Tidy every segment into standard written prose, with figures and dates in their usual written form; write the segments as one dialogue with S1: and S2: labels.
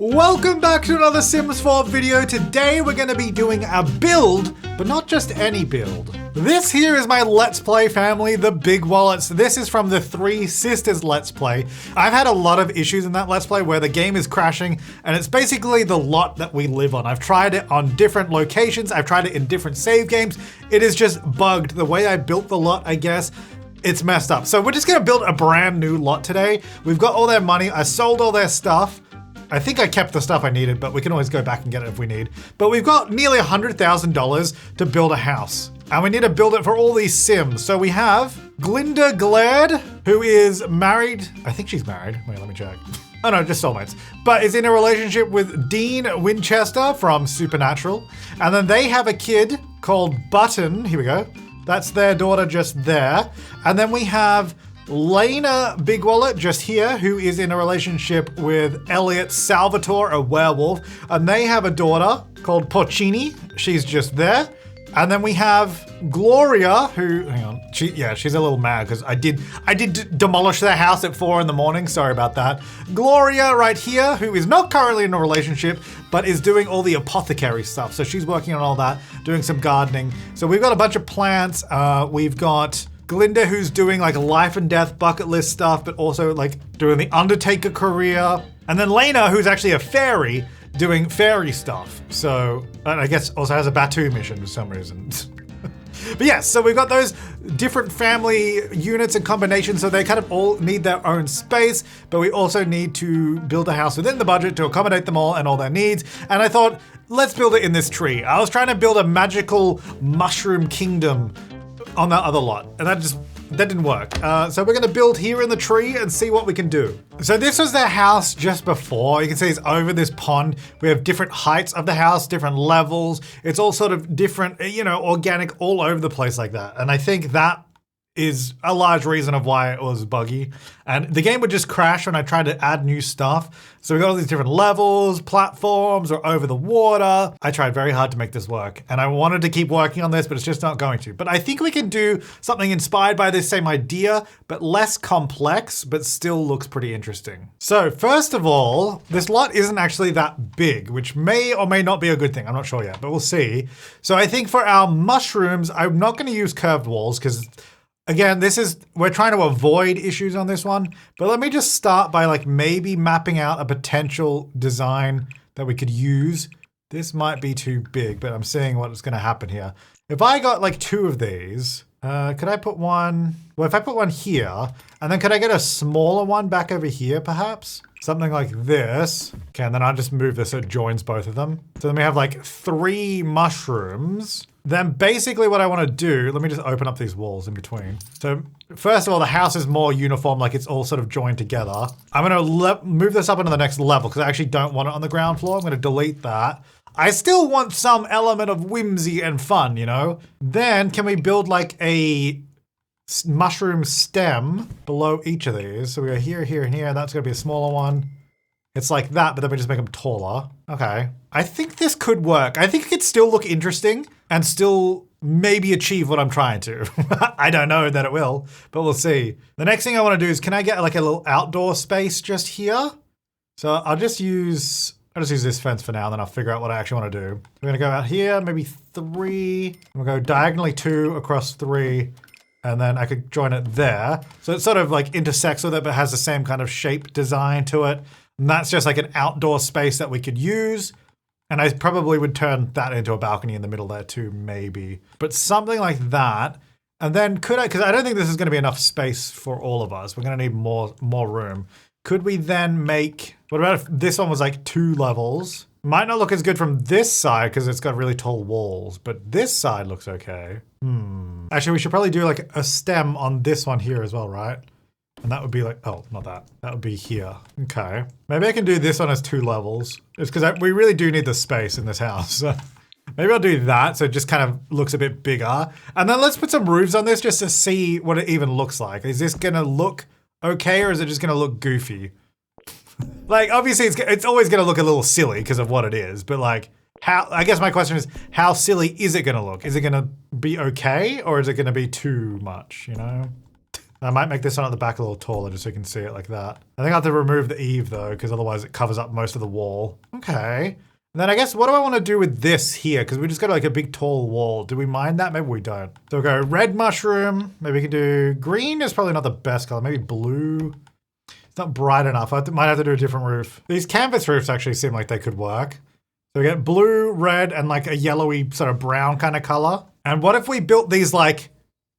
S1: Welcome back to another Sims 4 video. Today we're going to be doing a build, but not just any build. This here is my Let's Play family, the Big Wallets. This is from the Three Sisters Let's Play. I've had a lot of issues in that Let's Play where the game is crashing, and it's basically the lot that we live on. I've tried it on different locations. I've tried it in different save games. It is just bugged. The way I built the lot, I guess, it's messed up. So we're just gonna build a brand new lot today. We've got all their money. I sold all their stuff. I think I kept the stuff I needed, but we can always go back and get it if we need. But we've got nearly $100,000 to build a house. And we need to build it for all these Sims. So we have Glinda Glared, who is married. I think she's married. Wait, let me check. Oh no, just soulmates. But is in a relationship with Dean Winchester from Supernatural. And then they have a kid called Button. Here we go. That's their daughter just there. And then we have Lena Big Wallet just here, who is in a relationship with Elliot Salvatore, a werewolf, and they have a daughter called Porcini. She's just there. And then we have Gloria, who, hang on, she's a little mad because I did demolish their house at 4 in the morning. Sorry about that. Gloria right here, who is not currently in a relationship, but is doing all the apothecary stuff. So she's working on all that, doing some gardening. So we've got a bunch of plants. We've got Glinda, who's doing like life and death bucket list stuff, but also like doing the Undertaker career. And then Lena, who's actually a fairy, doing fairy stuff. So, and I guess also has a Batu mission for some reason. But yes, so we've got those different family units and combinations, so they kind of all need their own space, but we also need to build a house within the budget to accommodate them all and all their needs. And I thought, let's build it in this tree. I was trying to build a magical mushroom kingdom on that other lot, and that didn't work. So we're gonna build here in the tree and see what we can do. So this was their house just before. You can see it's over this pond. We have different heights of the house, different levels. It's all sort of different, organic all over the place like that. And I think that is a large reason of why it was buggy. And the game would just crash when I tried to add new stuff. So we got all these different levels, platforms, or over the water. I tried very hard to make this work. And I wanted to keep working on this, but it's just not going to. But I think we can do something inspired by this same idea, but less complex, but still looks pretty interesting. So first of all, this lot isn't actually that big, which may or may not be a good thing. I'm not sure yet, but we'll see. So I think for our mushrooms, I'm not going to use curved walls because again, we're trying to avoid issues on this one, but let me just start by like maybe mapping out a potential design that we could use. This might be too big, but I'm seeing what's gonna happen here. If I got like 2 of these, could I put one, well, if I put one here, and then could I get a smaller one back over here perhaps? Something like this. Okay, and then I'll just move this so it joins both of them. So then we have like 3 mushrooms. Then basically what I want to do, let me just open up these walls in between. So first of all, the house is more uniform, like it's all sort of joined together. I'm going to move this up into the next level because I actually don't want it on the ground floor. I'm going to delete that. I still want some element of whimsy and fun, Then can we build like a mushroom stem below each of these? So we go here, here, and here. That's going to be a smaller one. It's like that, but then we just make them taller. Okay. I think this could work. I think it could still look interesting and still maybe achieve what I'm trying to. I don't know that it will, but we'll see. The next thing I want to do is, can I get like a little outdoor space just here? So I'll just use this fence for now, and then I'll figure out what I actually want to do. We're going to go out here, maybe 3. We'll go diagonally 2 across 3. And then I could join it there. So it sort of like intersects with it, but has the same kind of shape design to it. And that's just like an outdoor space that we could use. And I probably would turn that into a balcony in the middle there too, maybe. But something like that. And then because I don't think this is gonna be enough space for all of us. We're gonna need more room. Could we then make, what about if this one was like 2 levels? Might not look as good from this side because it's got really tall walls, but this side looks okay. Actually, we should probably do like a stem on this one here as well, right? And that would be like, oh, not that. That would be here. Okay. Maybe I can do this one as 2 levels. It's because we really do need the space in this house. Maybe I'll do that so it just kind of looks a bit bigger. And then let's put some roofs on this just to see what it even looks like. Is this gonna look okay or is it just gonna look goofy? Like, obviously it's always gonna look a little silly because of what it is, but like, I guess my question is, how silly is it gonna look? Is it gonna be okay or is it gonna be too much, I might make this one at the back a little taller just so you can see it like that. I think I have to remove the eave though, because otherwise it covers up most of the wall. Okay. And then I guess what do I want to do with this here? Because we just got like a big tall wall. Do we mind that? Maybe we don't. So we'll go red mushroom. Maybe we can do green is probably not the best color. Maybe blue. It's not bright enough. Might have to do a different roof. These canvas roofs actually seem like they could work. So we get blue, red, and like a yellowy sort of brown kind of color. And what if we built these like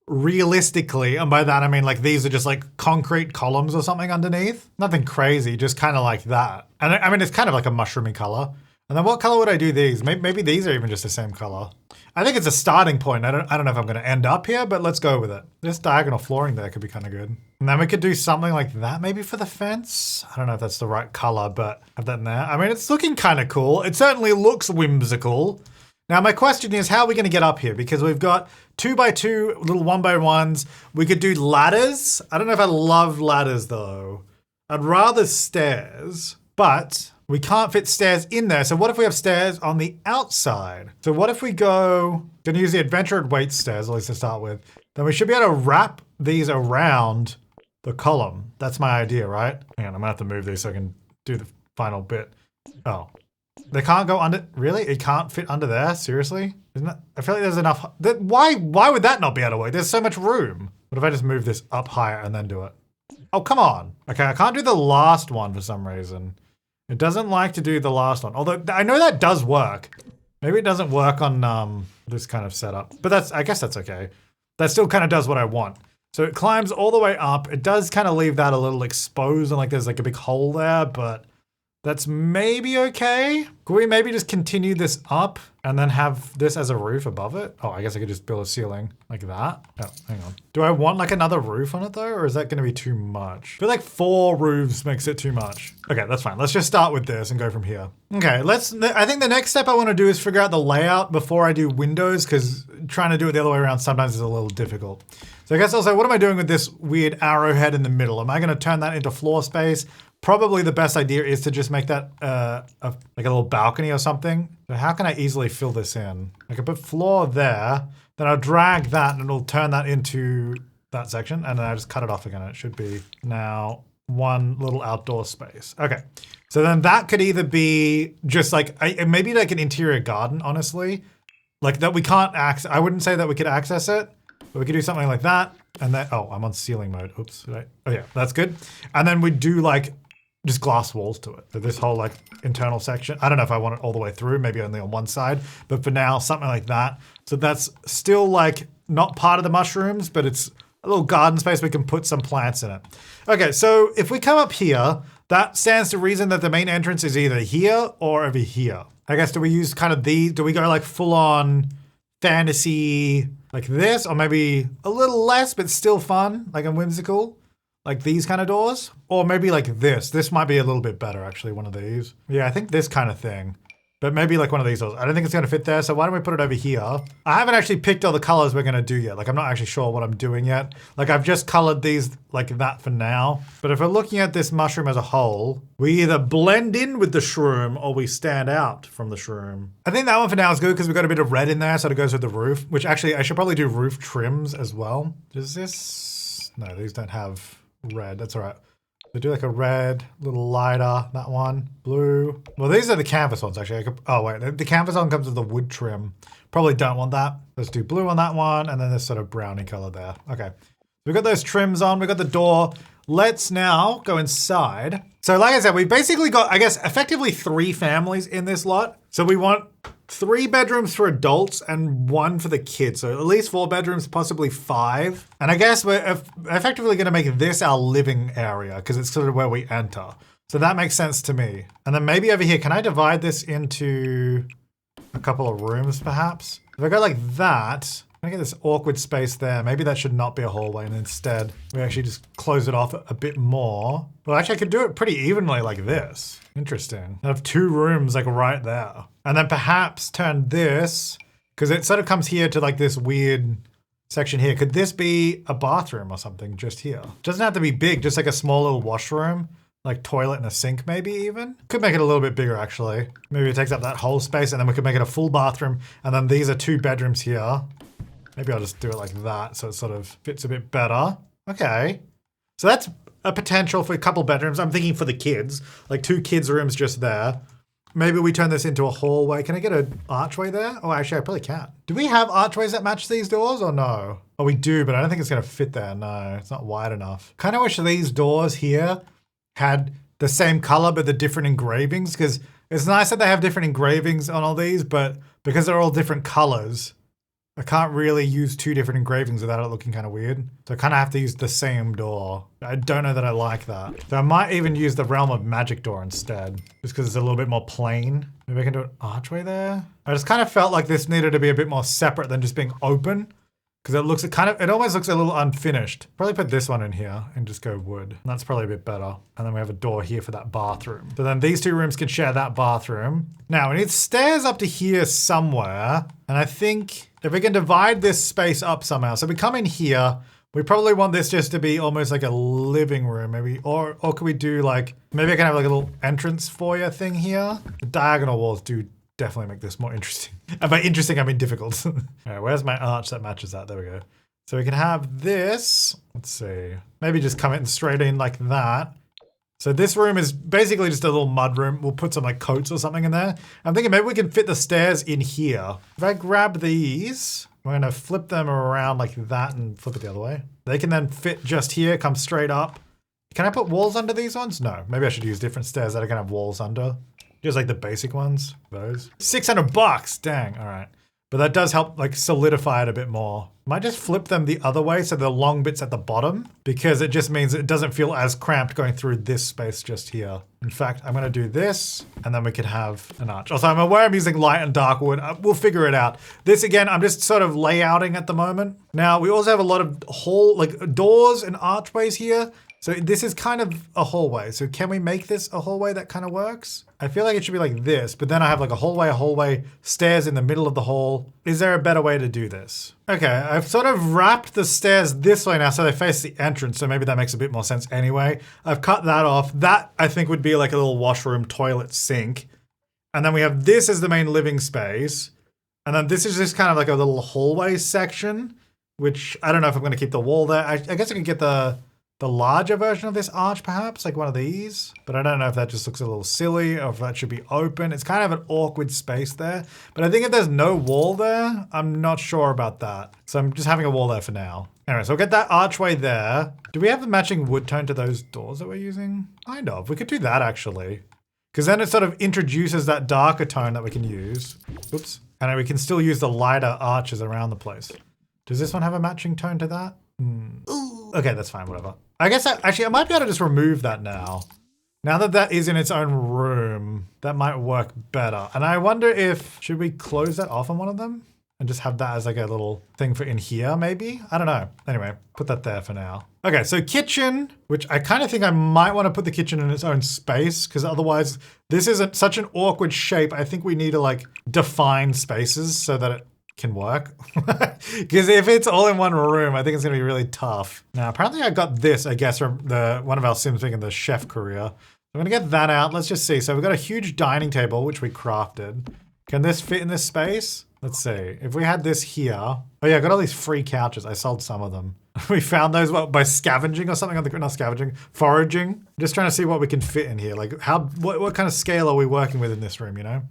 S1: realistically, and by that I mean like these are just like concrete columns or something underneath? Nothing crazy, just kind of like that. And I mean, it's kind of like a mushroomy color. And then what color would I do these? Maybe these are even just the same color. I think it's a starting point. I don't know if I'm gonna end up here, but let's go with it. This diagonal flooring there could be kind of good. And then we could do something like that maybe for the fence. I don't know if that's the right color, but have that in there. I mean, it's looking kind of cool. It certainly looks whimsical. Now my question is, how are we gonna get up here? Because we've got 2x2 little 1x1s. We could do ladders. I don't know if I love ladders though. I'd rather stairs, but we can't fit stairs in there. So what if we have stairs on the outside? So what if we gonna use the adventure and weight stairs, at least to start with. Then we should be able to wrap these around the column. That's my idea, right? Hang on, I'm gonna have to move these so I can do the final bit. Oh, they can't go under, really? It can't fit under there, seriously? Isn't that, I feel like there's enough, why would that not be able to work? There's so much room. What if I just move this up higher and then do it? Oh, come on. Okay, I can't do the last one for some reason. It doesn't like to do the last one, although I know that does work. Maybe it doesn't work on this kind of setup, but I guess that's okay. That still kind of does what I want. So it climbs all the way up. It does kind of leave that a little exposed and like there's like a big hole there, but that's maybe okay. Could we maybe just continue this up and then have this as a roof above it? Oh, I guess I could just build a ceiling like that. Oh, hang on. Do I want like another roof on it though? Or is that gonna be too much? I feel like 4 roofs makes it too much. Okay, that's fine. Let's just start with this and go from here. Okay, I think the next step I wanna do is figure out the layout before I do windows, because trying to do it the other way around sometimes is a little difficult. So I guess I'll say, what am I doing with this weird arrowhead in the middle? Am I gonna turn that into floor space? Probably the best idea is to just make that like a little balcony or something. So how can I easily fill this in? I could put floor there, then I'll drag that and it'll turn that into that section, and then I just cut it off again. It should be now one little outdoor space. Okay, so then that could either be just like, maybe like an interior garden, honestly. Like that we can't access, I wouldn't say that we could access it, but we could do something like that. And then, oh, I'm on ceiling mode. Oops, oh yeah, that's good. And then we do like, just glass walls to it. So this whole like internal section, I don't know if I want it all the way through, maybe only on one side, but for now, something like that. So that's still like not part of the mushrooms, but it's a little garden space. We can put some plants in it. Okay, so if we come up here, that stands to reason that the main entrance is either here or over here. I guess, do we use kind of do we go like full on fantasy like this, or maybe a little less, but still fun, like a whimsical? Like these kind of doors? Or maybe like this. This might be a little bit better, actually, one of these. Yeah, I think this kind of thing. But maybe like one of these doors. I don't think it's gonna fit there, so why don't we put it over here? I haven't actually picked all the colors we're gonna do yet. Like I'm not actually sure what I'm doing yet. Like I've just colored these like that for now. But if we're looking at this mushroom as a whole, we either blend in with the shroom or we stand out from the shroom. I think that one for now is good because we've got a bit of red in there, so it goes with the roof, which actually I should probably do roof trims as well. Does this? No, these don't have red, that's all right. So do like a red, little lighter, that one, blue. Well, these are the canvas ones actually. Oh wait, the canvas one comes with the wood trim. Probably don't want that. Let's do blue on that one, and then this sort of brownie color there. Okay, we've got those trims on, we've got the door. Let's now go inside. So like I said, we basically got, I guess, effectively 3 families in this lot. So we want 3 bedrooms for adults and 1 for the kids. So at least 4 bedrooms, possibly 5. And I guess we're effectively gonna make this our living area because it's sort of where we enter. So that makes sense to me. And then maybe over here, can I divide this into a couple of rooms perhaps? If I go like that, I get this awkward space there. Maybe that should not be a hallway, and instead we actually just close it off a bit more. Well, actually I could do it pretty evenly like this. Interesting. I have 2 rooms like right there. And then perhaps turn this, because it sort of comes here to like this weird section here. Could this be a bathroom or something just here? Doesn't have to be big, just like a small little washroom, like toilet and a sink maybe even. Could make it a little bit bigger actually. Maybe it takes up that whole space and then we could make it a full bathroom. And then these are 2 bedrooms here. Maybe I'll just do it like that so it sort of fits a bit better. Okay. So that's a potential for a couple bedrooms. I'm thinking for the kids, like 2 kids' rooms just there. Maybe we turn this into a hallway. Can I get an archway there? Oh, actually, I probably can't. Do we have archways that match these doors or no? Oh, we do, but I don't think it's going to fit there. No, it's not wide enough. Kind of wish these doors here had the same color, but the different engravings, because it's nice that they have different engravings on all these, but because they're all different colors, I can't really use 2 different engravings without it looking kind of weird. So I kind of have to use the same door. I don't know that I like that. So I might even use the Realm of Magic door instead, just because it's a little bit more plain. Maybe I can do an archway there. I just kind of felt like this needed to be a bit more separate than just being open, because it almost looks a little unfinished. Probably put this one in here and just go wood. That's probably a bit better. And then we have a door here for that bathroom. So then these 2 rooms can share that bathroom. Now we need stairs up to here somewhere. And I think if we can divide this space up somehow. So we come in here, we probably want this just to be almost like a living room maybe. Or could we do like, maybe I can have like a little entrance foyer thing here. The diagonal walls do definitely make this more interesting. And by interesting, I mean difficult. All right, where's my arch that matches that? There we go. So we can have this. Let's see. Maybe just come in straight in like that. So this room is basically just a little mud room. We'll put some like coats or something in there. I'm thinking maybe we can fit the stairs in here. If I grab these, we're gonna flip them around like that and flip it the other way. They can then fit just here, come straight up. Can I put walls under these ones? No, maybe I should use different stairs that I can have walls under. Just like the basic ones, those. $600, dang, all right. But that does help like solidify it a bit more. Might just flip them the other way so the long bit's at the bottom, because it just means it doesn't feel as cramped going through this space just here. In fact, I'm gonna do this and then we could have an arch. Also, I'm aware I'm using light and dark wood. We'll figure it out. This again, I'm just sort of layouting at the moment. Now, we also have a lot of doors and archways here. So this is kind of a hallway. So can we make this a hallway that kind of works? I feel like it should be like this, but then I have like a hallway, stairs in the middle of the hall. Is there a better way to do this? Okay, I've sort of wrapped the stairs this way now so they face the entrance, so maybe that makes a bit more sense anyway. I've cut that off. That I think would be like a little washroom, toilet, sink. And then we have this as the main living space. And then this is just kind of like a little hallway section, which I don't know if I'm gonna keep the wall there. I guess I can get the larger version of this arch perhaps, like one of these. But I don't know if that just looks a little silly or if that should be open. It's kind of an awkward space there. But I think if there's no wall there, I'm not sure about that. So I'm just having a wall there for now. Anyway, so we'll get that archway there. Do we have the matching wood tone to those doors that we're using? Kind of, we could do that actually. Because then it sort of introduces that darker tone that we can use. Oops. And then we can still use the lighter arches around the place. Does this one have a matching tone to that? Okay, that's fine, whatever. I guess actually I might be able to just remove that now. Now that that is in its own room, that might work better. And I wonder if, should we close that off on one of them? And just have that as like a little thing for in here, maybe? I don't know. Anyway, put that there for now. Okay, so kitchen, which I kind of think I might want to put the kitchen in its own space, because otherwise this isn't such an awkward shape. I think we need to like define spaces so that it can work. Because if it's all in one room, I think it's gonna be really tough. Now, apparently I got this, I guess, from one of our Sims making the chef career. I'm gonna get that out. Let's just see. So we've got a huge dining table, which we crafted. Can this fit in this space? Let's see. If we had this here. Oh yeah, I got all these free couches. I sold some of them. We found those by scavenging or something on the, not scavenging, foraging. Just trying to see what we can fit in here. Like what kind of scale are we working with in this room, you know?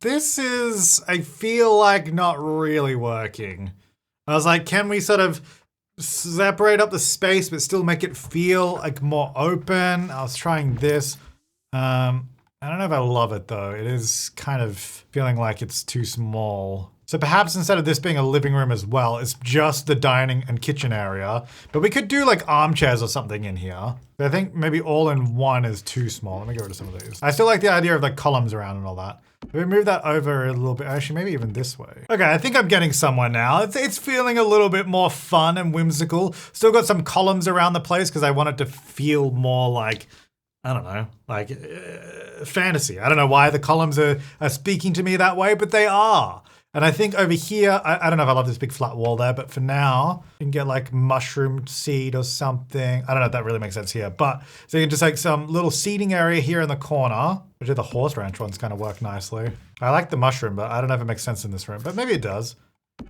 S1: This is, I feel like, not really working. I was like, can we sort of separate up the space but still make it feel like more open? I was trying this. I don't know if I love it though. It is kind of feeling like it's too small. So perhaps instead of this being a living room as well, it's just the dining and kitchen area. But we could do like armchairs or something in here. But I think maybe all in one is too small. Let me get rid of some of these. I still like the idea of like columns around and all that. We move that over a little bit. Actually, maybe even this way. Okay, I think I'm getting somewhere now. It's feeling a little bit more fun and whimsical. Still got some columns around the place because I want it to feel more like, I don't know, like fantasy. I don't know why the columns are speaking to me that way, but they are. And I think over here, I don't know if I love this big flat wall there, but for now, you can get like mushroom seed or something. I don't know if that really makes sense here, but so you can just like some little seating area here in the corner, which the horse ranch ones kind of work nicely. I like the mushroom, but I don't know if it makes sense in this room, but maybe it does.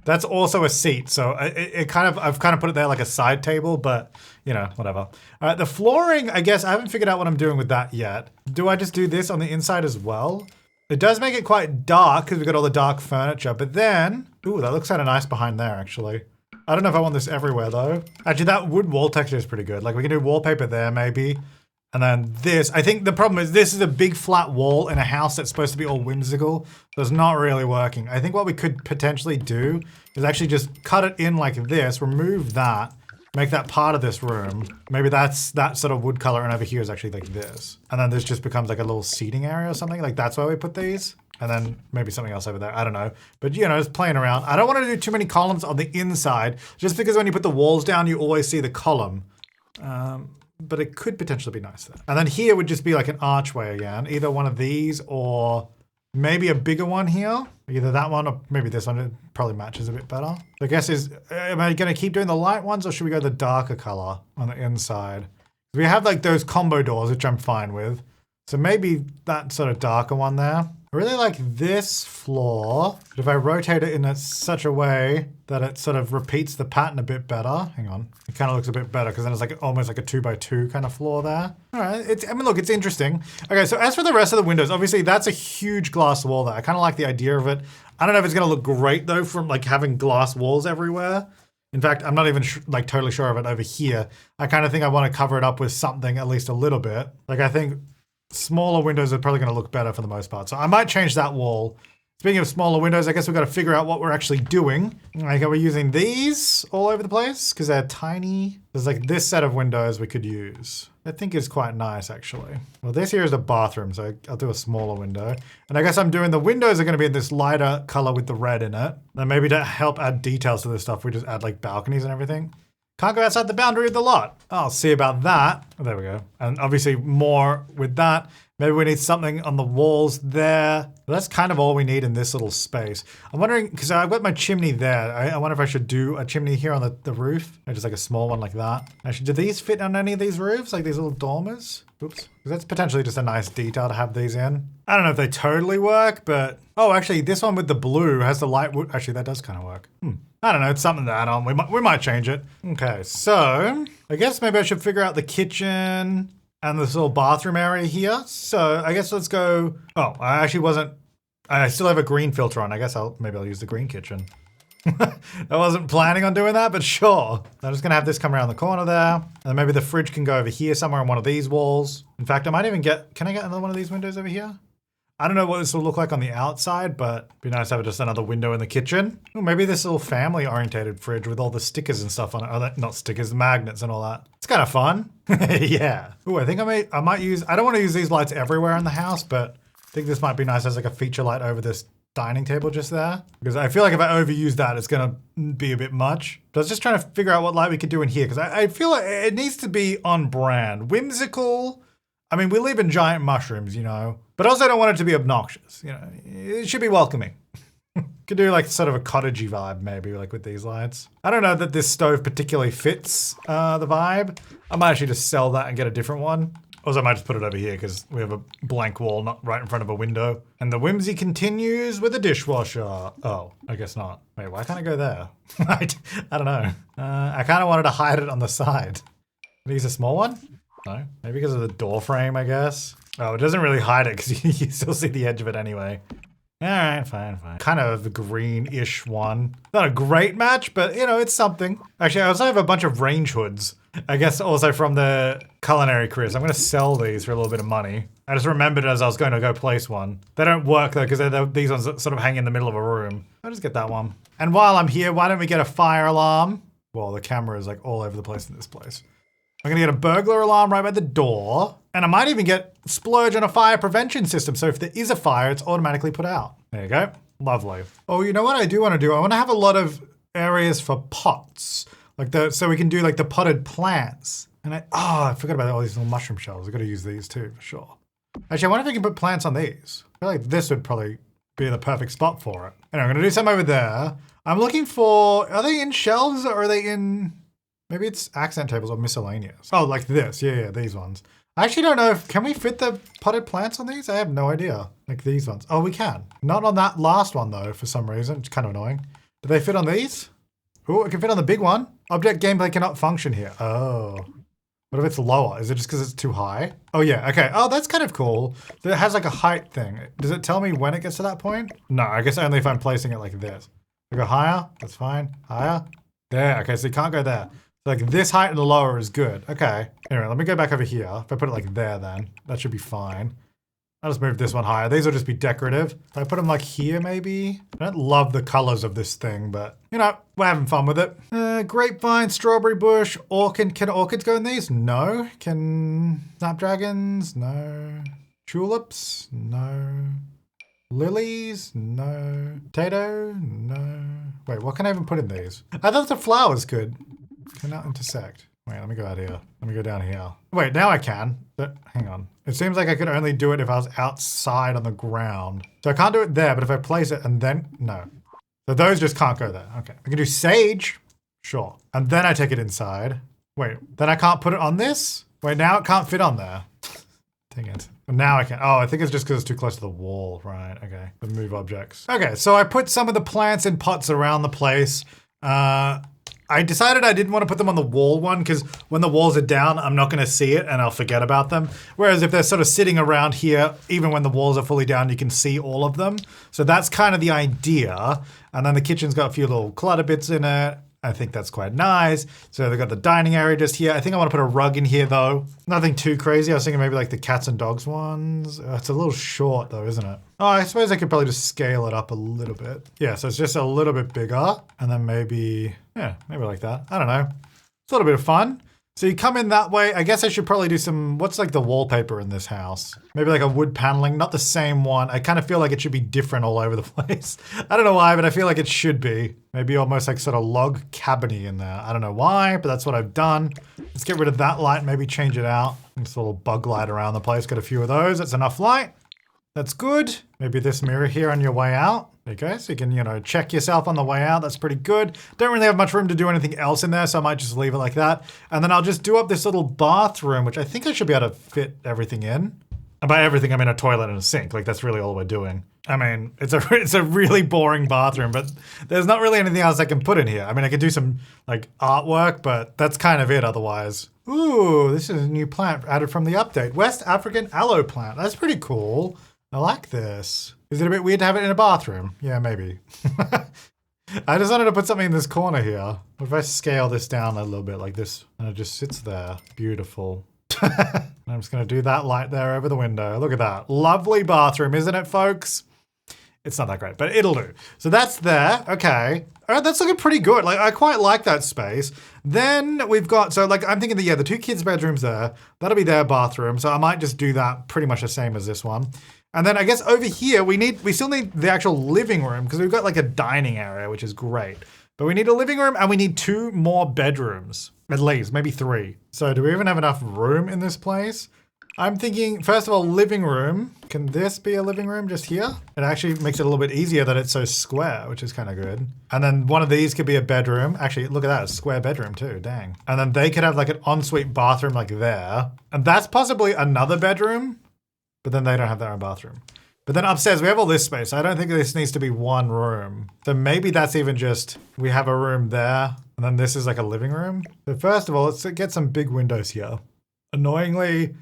S1: That's also a seat, so I've kind of put it there like a side table, but you know, whatever. The flooring, I guess I haven't figured out what I'm doing with that yet. Do I just do this on the inside as well? It does make it quite dark because we've got all the dark furniture, but then, ooh, that looks kind of nice behind there, actually. I don't know if I want this everywhere though. Actually, that wood wall texture is pretty good. Like we can do wallpaper there maybe. And then this, I think the problem is this is a big flat wall in a house that's supposed to be all whimsical. So it's not really working. I think what we could potentially do is actually just cut it in like this, remove that, make that part of this room. Maybe that's that sort of wood color, and over here is actually like this. And then this just becomes like a little seating area or something. Like that's where we put these. And then maybe something else over there, I don't know. But you know, just playing around. I don't want to do too many columns on the inside, just because when you put the walls down, you always see the column. But it could potentially be nice there. And then here would just be like an archway again. Either one of these or maybe a bigger one here. Either that one or maybe this one. It probably matches a bit better. The guess is, am I going to keep doing the light ones or should we go the darker color on the inside? We have like those combo doors, which I'm fine with. So maybe that sort of darker one there. I really like this floor. But if I rotate it in such a way that it sort of repeats the pattern a bit better. Hang on. It kind of looks a bit better because then it's like almost like a 2x2 kind of floor there. All right. I mean, look, it's interesting. Okay, so as for the rest of the windows, obviously that's a huge glass wall there. I kind of like the idea of it. I don't know if it's going to look great though from like having glass walls everywhere. In fact, I'm not even like totally sure of it over here. I kind of think I want to cover it up with something at least a little bit. Like I think smaller windows are probably going to look better for the most part. So I might change that wall. Speaking of smaller windows, I guess we've got to figure out what we're actually doing. Like, are we using these all over the place? Because they're tiny. There's like this set of windows we could use. I think is quite nice, actually. Well, this here is a bathroom, so I'll do a smaller window. And I guess I'm doing the windows are going to be in this lighter color with the red in it. And maybe to help add details to this stuff, we just add like balconies and everything. Can't go outside the boundary of the lot. I'll see about that. Oh, there we go. And obviously more with that. Maybe we need something on the walls there. But that's kind of all we need in this little space. I'm wondering, because I've got my chimney there. I wonder if I should do a chimney here on the roof. Or just like a small one like that. Actually, do these fit on any of these roofs? Like these little dormers? Oops. 'Cause that's potentially just a nice detail to have these in. I don't know if they totally work, but... Oh, actually, this one with the blue has the light wood. Actually, that does kind of work. I don't know, it's something to add on. We might change it. Okay, so I guess maybe I should figure out the kitchen and this little bathroom area here. So I guess let's go. Oh, I still have a green filter on. I guess maybe I'll use the green kitchen. I wasn't planning on doing that, but sure. I'm just gonna have this come around the corner there. And maybe the fridge can go over here somewhere on one of these walls. In fact, I might even can I get another one of these windows over here? I don't know what this will look like on the outside, but it'd be nice to have just another window in the kitchen. Ooh, maybe this little family-orientated fridge with all the stickers and stuff on it. Oh, not stickers, magnets and all that. It's kind of fun. Yeah. Ooh, I think I might use, I don't want to use these lights everywhere in the house, but I think this might be nice as like a feature light over this dining table just there. Because I feel like if I overuse that, it's going to be a bit much. But I was just trying to figure out what light we could do in here, because I feel like it needs to be on brand. Whimsical. I mean, we live in giant mushrooms, you know, but also I don't want it to be obnoxious. You know, it should be welcoming. Could do like sort of a cottagey vibe maybe, like with these lights. I don't know that this stove particularly fits the vibe. I might actually just sell that and get a different one. Also, I might just put it over here because we have a blank wall not right in front of a window. And the whimsy continues with a dishwasher. Oh, I guess not. Wait, why can't I go there? I don't know. I kind of wanted to hide it on the side. Can I use a small one? No, maybe because of the door frame, I guess. Oh, it doesn't really hide it because you still see the edge of it anyway. All right, fine. Kind of a green-ish one. Not a great match, but you know, it's something. Actually, I also have a bunch of range hoods. I guess also from the culinary career. So I'm going to sell these for a little bit of money. I just remembered as I was going to go place one. They don't work though because these ones that sort of hang in the middle of a room. I'll just get that one. And while I'm here, why don't we get a fire alarm? Well, the camera is like all over the place in this place. I'm gonna get a burglar alarm right by the door. And I might even splurge on a fire prevention system. So if there is a fire, it's automatically put out. There you go. Lovely. Oh, you know what I do want to do? I want to have a lot of areas for pots. So we can do like the potted plants. And I forgot about all these little mushroom shells. I've got to use these too, for sure. Actually, I wonder if we can put plants on these. I feel like this would probably be the perfect spot for it. Anyway, I'm gonna do some over there. I'm looking for, are they in shelves or are they in... Maybe it's accent tables or miscellaneous. Oh, like this. Yeah, these ones. I actually don't know can we fit the potted plants on these? I have no idea. Like these ones. Oh, we can. Not on that last one though, for some reason. It's kind of annoying. Do they fit on these? Oh, it can fit on the big one. Object gameplay cannot function here. Oh. What if it's lower? Is it just because it's too high? Oh yeah, okay. Oh, that's kind of cool. It has like a height thing. Does it tell me when it gets to that point? No, I guess only if I'm placing it like this. I go higher, that's fine. Higher. There, okay, so you can't go there. So like this height and the lower is good. Okay. Anyway, let me go back over here. If I put it like there then, that should be fine. I'll just move this one higher. These will just be decorative. If I put them like here maybe? I don't love the colors of this thing, but you know, we're having fun with it. Grapevine, strawberry bush, orchid. Can orchids go in these? No. Can snapdragons? No. Tulips? No. Lilies? No. Potato? No. Wait, what can I even put in these? I thought the flowers could. Cannot intersect. Wait, let me go out here. Let me go down here. Wait, now I can. But hang on. It seems like I could only do it if I was outside on the ground. So I can't do it there, but if I place it and then, no. So those just can't go there. Okay. I can do sage. Sure. And then I take it inside. Wait, then I can't put it on this? Wait, now it can't fit on there. Dang it. Now I can. Oh, I think it's just because it's too close to the wall. Right, okay. Move objects. Okay, so I put some of the plants in pots around the place. I decided I didn't want to put them on the wall one because when the walls are down, I'm not going to see it and I'll forget about them. Whereas if they're sort of sitting around here, even when the walls are fully down, you can see all of them. So that's kind of the idea. And then the kitchen's got a few little clutter bits in it. I think that's quite nice. So they've got the dining area just here. I think I want to put a rug in here though. Nothing too crazy. I was thinking maybe like the cats and dogs ones. It's a little short though, isn't it? Oh, I suppose I could probably just scale it up a little bit. Yeah, so it's just a little bit bigger. And then maybe, yeah, maybe like that. I don't know. It's a little bit of fun. So you come in that way. I guess I should probably do some, what's like the wallpaper in this house? Maybe like a wood paneling, not the same one. I kind of feel like it should be different all over the place. I don't know why, but I feel like it should be. Maybe almost like sort of log cabiny in there. I don't know why, but that's what I've done. Let's get rid of that light, maybe change it out. Just a little bug light around the place. Got a few of those. That's enough light. That's good. Maybe this mirror here on your way out. There you go. So you can, you know, check yourself on the way out. That's pretty good. Don't really have much room to do anything else in there, so I might just leave it like that. And then I'll just do up this little bathroom, which I think I should be able to fit everything in. And by everything, I mean a toilet and a sink. Like that's really all we're doing. I mean, it's a really boring bathroom, but there's not really anything else I can put in here. I mean, I could do some like artwork, but that's kind of it otherwise. Ooh, this is a new plant added from the update. West African aloe plant. That's pretty cool. I like this. Is it a bit weird to have it in a bathroom? Yeah, maybe. I just wanted to put something in this corner here. What if I scale this down a little bit like this and it just sits there? Beautiful. I'm just gonna do that light there over the window. Look at that. Lovely bathroom, isn't it, folks? It's not that great, but it'll do. So that's there, okay. All right, that's looking pretty good. Like, I quite like that space. Then we've got, so like, I'm thinking that, yeah, the two kids' bedrooms there, that'll be their bathroom. So I might just do that pretty much the same as this one. And then I guess over here, we still need the actual living room because we've got like a dining area, which is great. But we need a living room and we need 2 more bedrooms, at least, maybe 3. So do we even have enough room in this place? I'm thinking, first of all, living room. Can this be a living room just here? It actually makes it a little bit easier that it's so square, which is kind of good. And then one of these could be a bedroom. Actually, look at that, a square bedroom too, dang. And then they could have like an ensuite bathroom like there. And that's possibly another bedroom, but then they don't have their own bathroom. But then upstairs, we have all this space. I don't think this needs to be one room. So maybe that's even just, we have a room there, and then this is like a living room. So first of all, let's get some big windows here. Annoyingly,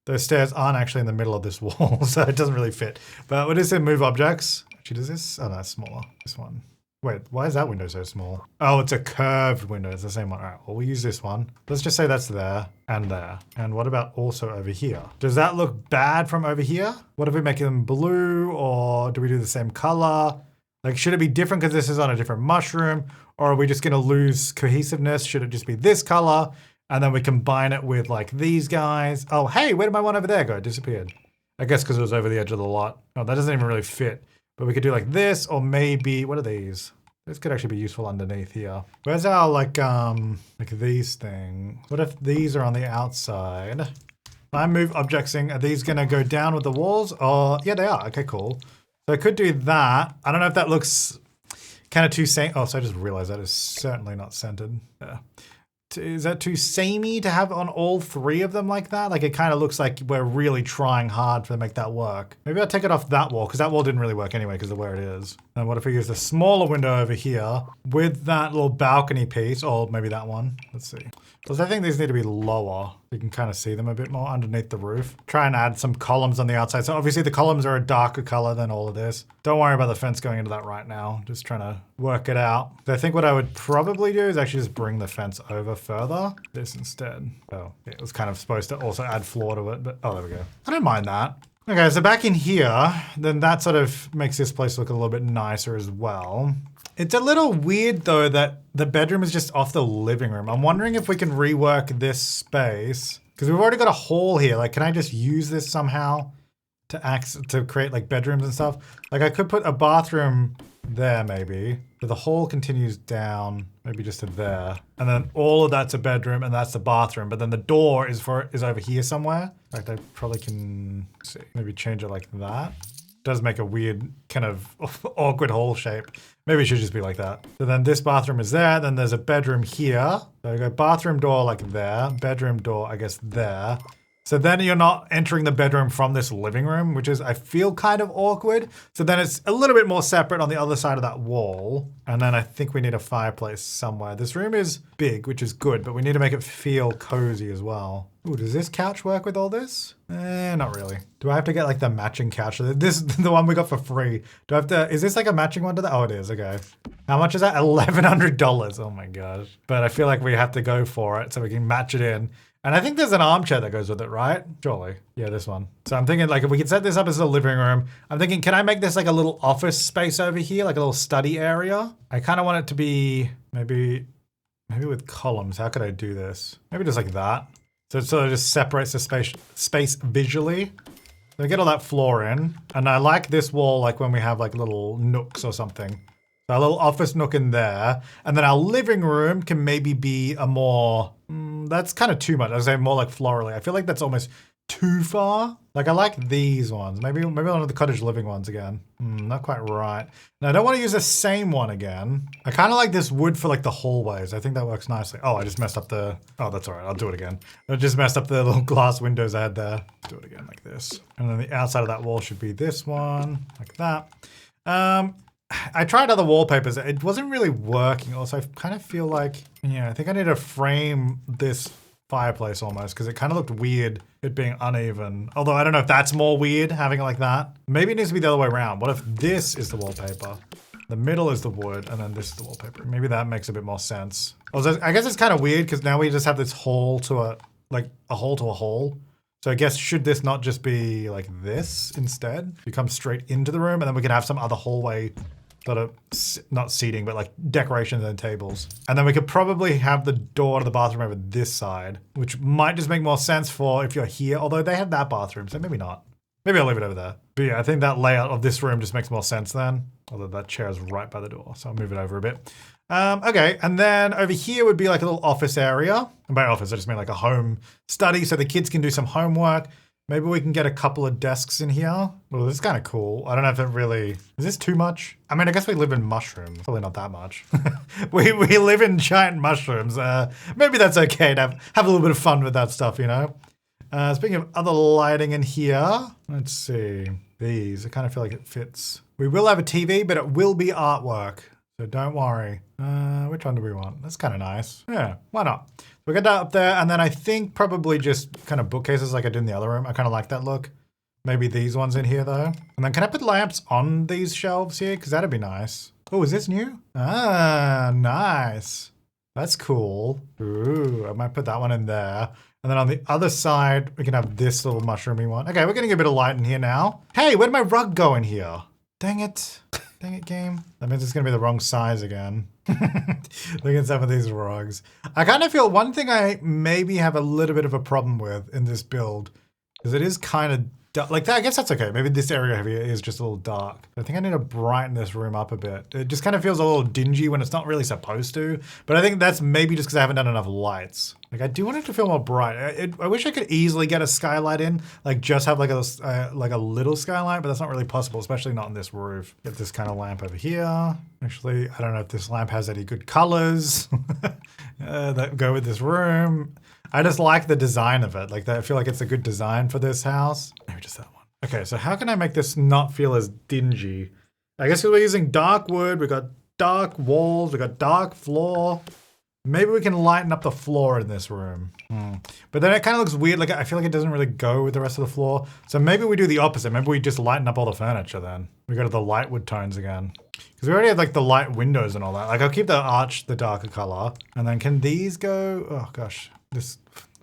S1: those stairs aren't actually in the middle of this wall, so it doesn't really fit. But what is it, move objects? Actually, does this? Oh no, it's smaller, this one. Wait, why is that window so small? Oh, it's a curved window, it's the same one. All right, well, we'll use this one. Let's just say that's there and there. And what about also over here? Does that look bad from over here? What if we make them blue, or do we do the same color? Like, should it be different because this is on a different mushroom? Or are we just gonna lose cohesiveness? Should it just be this color? And then we combine it with like these guys. Oh, hey, where did my one over there go? It disappeared. I guess because it was over the edge of the lot. Oh, that doesn't even really fit. But we could do like this, or maybe, what are these? This could actually be useful underneath here. Where's our like these things? What if these are on the outside? If I move objects in, are these gonna go down with the walls? Or, yeah, they are, okay, cool. So I could do that. I don't know if that looks kind of too same. Oh, so I just realized that is certainly not centered. Yeah. Is that too samey to have on all 3 of them like that? Like it kind of looks like we're really trying hard to make that work. Maybe I'll take it off that wall because that wall didn't really work anyway because of where it is. And what if we use the smaller window over here with that little balcony piece, or maybe that one. Let's see. Because I think these need to be lower. You can kind of see them a bit more underneath the roof. Try and add some columns on the outside. So obviously the columns are a darker color than all of this. Don't worry about the fence going into that right now. Just trying to work it out. So I think what I would probably do is actually just bring the fence over further. This instead. Oh, it was kind of supposed to also add floor to it, but oh, there we go. I don't mind that. Okay, so back in here, then that sort of makes this place look a little bit nicer as well. It's a little weird though that the bedroom is just off the living room. I'm wondering if we can rework this space because we've already got a hall here. Like, can I just use this somehow to create like bedrooms and stuff? Like I could put a bathroom there maybe, but the hall continues down maybe just to there. And then all of that's a bedroom and that's the bathroom. But then the door is over here somewhere. In fact, I probably can see, maybe change it like that. Does make a weird kind of awkward hole shape. Maybe it should just be like that. So then this bathroom is there. Then there's a bedroom here. So I go bathroom door like there. Bedroom door, I guess there. So then you're not entering the bedroom from this living room, which is, I feel kind of awkward. So then it's a little bit more separate on the other side of that wall. And then I think we need a fireplace somewhere. This room is big, which is good, but we need to make it feel cozy as well. Ooh, does this couch work with all this? Not really. Do I have to get like the matching couch? The one we got for free. Do I have to, is this like a matching one to that? Oh, it is, okay. How much is that? $1,100. Oh my gosh. But I feel like we have to go for it so we can match it in. And I think there's an armchair that goes with it, right? Surely. Yeah, this one. So I'm thinking like if we can set this up as a living room, I'm thinking, can I make this like a little office space over here? Like a little study area? I kind of want it to be maybe with columns. How could I do this? Maybe just like that. So it sort of just separates the space visually. So I get all that floor in. And I like this wall like when we have like little nooks or something. So a little office nook in there. And then our living room can maybe be a more, that's kind of too much. I would say more like florally. I feel like that's almost too far. Like I like these ones. Maybe one of the cottage living ones again. Not quite right. Now I don't want to use the same one again. I kind of like this wood for like the hallways. I think that works nicely. Oh, I just messed up the, oh, that's all right. I'll do it again. I just messed up the little glass windows I had there. Let's do it again like this. And then the outside of that wall should be this one, like that. I tried other wallpapers. It wasn't really working. Also, I kind of feel like, yeah, I think I need to frame this fireplace almost because it kind of looked weird, it being uneven. Although I don't know if that's more weird, having it like that. Maybe it needs to be the other way around. What if this is the wallpaper? The middle is the wood, and then this is the wallpaper. Maybe that makes a bit more sense. Also, I guess it's kind of weird because now we just have this hole to a hole to a hole. So I guess should this not just be like this instead? You come straight into the room and then we can have some other hallway sort of, not seating, but like decorations and tables. And then we could probably have the door to the bathroom over this side, which might just make more sense for if you're here, although they have that bathroom, so maybe not. Maybe I'll leave it over there. But yeah, I think that layout of this room just makes more sense then, although that chair is right by the door, so I'll move it over a bit. Okay, and then over here would be like a little office area. And by office, I just mean like a home study so the kids can do some homework. Maybe we can get a couple of desks in here. Well, this is kind of cool. I don't know if it really, is this too much? I mean, I guess we live in mushrooms. Probably not that much. we live in giant mushrooms. Maybe that's okay to have a little bit of fun with that stuff, you know? Speaking of other lighting in here, let's see. These, I kind of feel like it fits. We will have a TV, but it will be artwork. So don't worry. Which one do we want? That's kind of nice. Yeah, why not? We got that up there, and then I think probably just kind of bookcases like I did in the other room. I kind of like that look. Maybe these ones in here though. And then can I put lamps on these shelves here? Because that'd be nice. Oh, is this new? Ah, nice. That's cool. Ooh, I might put that one in there. And then on the other side, we can have this little mushroomy one. Okay, we're getting a bit of light in here now. Hey, where'd my rug go in here? Dang it. Dang it, game. That means it's gonna be the wrong size again. Look at some of these rugs. I kind of feel one thing I maybe have a little bit of a problem with in this build is it is kind of like that. I guess that's okay. Maybe this area here is just a little dark. I think I need to brighten this room up a bit. It just kind of feels a little dingy when it's not really supposed to. But I think that's maybe just because I haven't done enough lights. Like I do want it to feel more bright. I wish I could easily get a skylight in, like just have like a little skylight, but that's not really possible, especially not on this roof. Get this kind of lamp over here. Actually, I don't know if this lamp has any good colors that go with this room. I just like the design of it. Like I feel like it's a good design for this house. Maybe just that one. Okay, so how can I make this not feel as dingy I guess because we're using dark wood, we got dark walls, we got dark floor. Maybe we can lighten up the floor in this room. But then it kind of looks weird. Like I feel like it doesn't really go with the rest of the floor. So maybe we do the opposite. Maybe we just lighten up all the furniture then. We go to the light wood tones again. Because we already have like the light windows and all that. Like I'll keep the arch the darker color. And then can these go? Oh gosh, this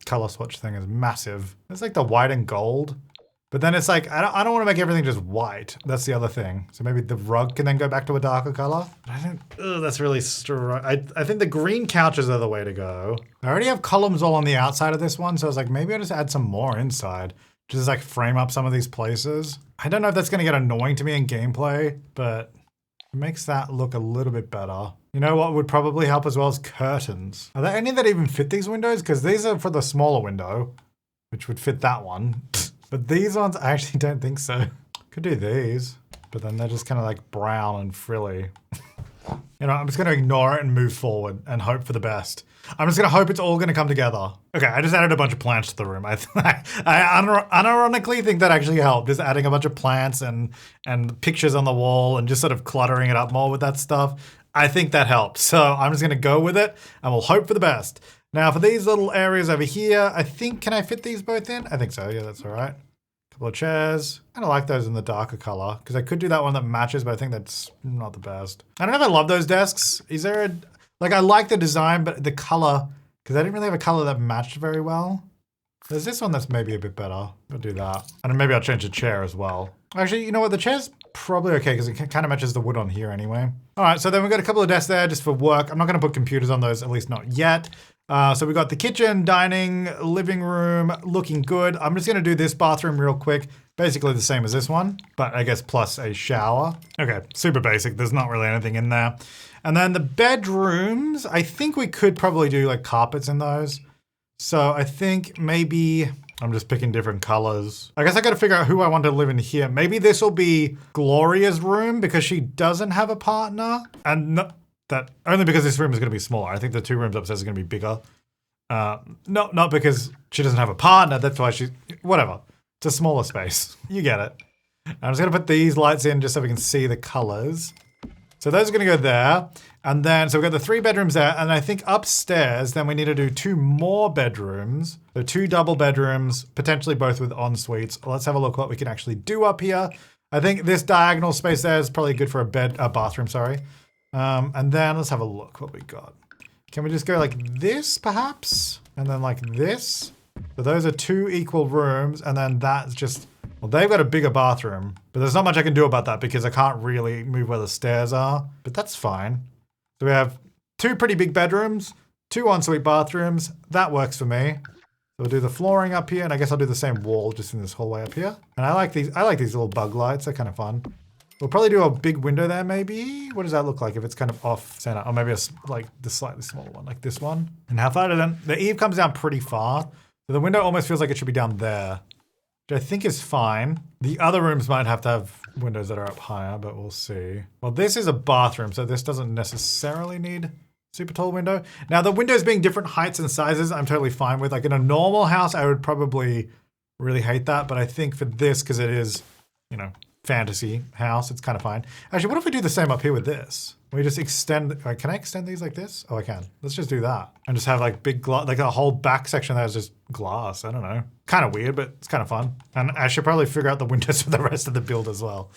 S1: color swatch thing is massive. It's like the white and gold. But then it's like, I don't want to make everything just white. That's the other thing. So maybe the rug can then go back to a darker color. But I don't, that's really strong. I think the green couches are the way to go. I already have columns all on the outside of this one. So I was like, maybe I'll just add some more inside. Just like frame up some of these places. I don't know if that's going to get annoying to me in gameplay, but it makes that look a little bit better. You know what would probably help as well as curtains. Are there any that even fit these windows? Because these are for the smaller window, which would fit that one. But these ones, I actually don't think so. Could do these, but then they're just kind of like brown and frilly. You know, I'm just gonna ignore it and move forward and hope for the best. I'm just gonna hope it's all gonna come together. Okay, I just added a bunch of plants to the room. I unironically think that actually helped, just adding a bunch of plants and pictures on the wall and just sort of cluttering it up more with that stuff. I think that helped. So I'm just gonna go with it and we'll hope for the best. Now for these little areas over here, I think, can I fit these both in? I think so, yeah, that's all right. Couple of chairs. I don't like those in the darker color because I could do that one that matches, but I think that's not the best. I don't know if I love those desks. Is there a, like I like the design, but the color, because I didn't really have a color that matched very well. There's this one that's maybe a bit better. I'll do that. And then maybe I'll change the chair as well. Actually, you know what? The chair's probably okay because it kind of matches the wood on here anyway. All right, so then we've got a couple of desks there just for work. I'm not going to put computers on those, at least not yet. So we got the kitchen, dining, living room, looking good. I'm just gonna do this bathroom real quick. Basically the same as this one, but I guess plus a shower. Okay, super basic. There's not really anything in there. And then the bedrooms, I think we could probably do like carpets in those. So I think maybe, I'm just picking different colors. I guess I gotta figure out who I want to live in here. Maybe this will be Gloria's room because she doesn't have a partner. And no, that only because this room is going to be smaller. I think the two rooms upstairs are going to be bigger. Not because she doesn't have a partner. That's why whatever. It's a smaller space. You get it. I'm just going to put these lights in just so we can see the colors. So those are going to go there. And then, so we've got the 3 bedrooms there. And I think upstairs, then we need to do 2 more bedrooms. So 2 double bedrooms, potentially both with en suites. Let's have a look what we can actually do up here. I think this diagonal space there is probably good for a bathroom, sorry. And then let's have a look what we got. Can we just go like this perhaps? And then like this? So those are 2 equal rooms and then that's just, well, they've got a bigger bathroom, but there's not much I can do about that because I can't really move where the stairs are, but that's fine. So we have 2 pretty big bedrooms, 2 ensuite bathrooms. That works for me. So we'll do the flooring up here and I guess I'll do the same wall just in this hallway up here. And I like these little bug lights. They're kind of fun. We'll probably do a big window there, maybe. What does that look like if it's kind of off center? Or maybe like the slightly smaller one, like this one. And how far the eave comes down pretty far. So the window almost feels like it should be down there, which I think is fine. The other rooms might have to have windows that are up higher, but we'll see. Well, this is a bathroom, so this doesn't necessarily need super tall window. Now the windows being different heights and sizes, I'm totally fine with. Like in a normal house, I would probably really hate that. But I think for this, because it is, you know, fantasy house, it's kind of fine. Actually, what if we do the same up here with this? We just extend, can I extend these like this? Oh, I can. Let's just do that. And just have like big glass, like a whole back section that is just glass. I don't know. Kind of weird, but it's kind of fun. And I should probably figure out the windows for the rest of the build as well.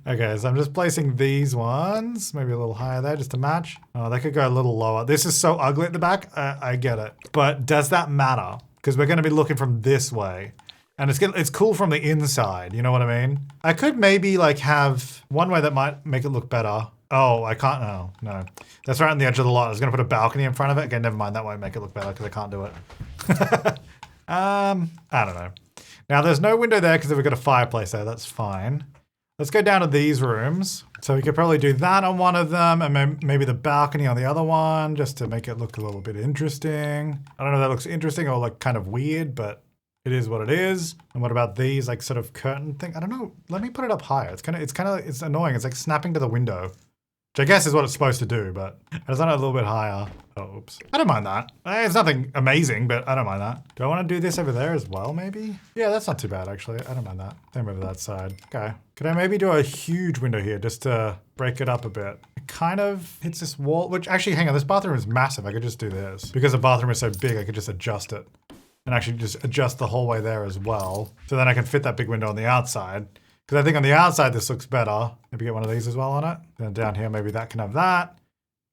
S1: Okay, so I'm just placing these ones, maybe a little higher there just to match. Oh, they could go a little lower. This is so ugly at the back. I get it. But does that matter? Because we're going to be looking from this way. And it's cool from the inside, you know what I mean? I could maybe like have one way that might make it look better. Oh, I can't, no. That's right on the edge of the lot. I was gonna put a balcony in front of it. Okay, never mind, that won't make it look better because I can't do it. I don't know. Now there's no window there because we've got a fireplace there, that's fine. Let's go down to these rooms. So we could probably do that on one of them and maybe the balcony on the other one just to make it look a little bit interesting. I don't know if that looks interesting or like kind of weird, but it is what it is. And what about these like sort of curtain thing? I don't know. Let me put it up higher. It's annoying. It's like snapping to the window. Which I guess is what it's supposed to do, but it's not a little bit higher. Oh, oops. I don't mind that. It's nothing amazing, but I don't mind that. Do I want to do this over there as well, maybe? Yeah, that's not too bad, actually. I don't mind that. Same over that side. Okay. Could I maybe do a huge window here just to break it up a bit? It kind of hits this wall, which actually, hang on, this bathroom is massive. I could just do this. Because the bathroom is so big, I could just adjust it. And actually just adjust the whole way there as well. So then I can fit that big window on the outside. Because I think on the outside this looks better. Maybe get one of these as well on it. Then down here, maybe that can have that.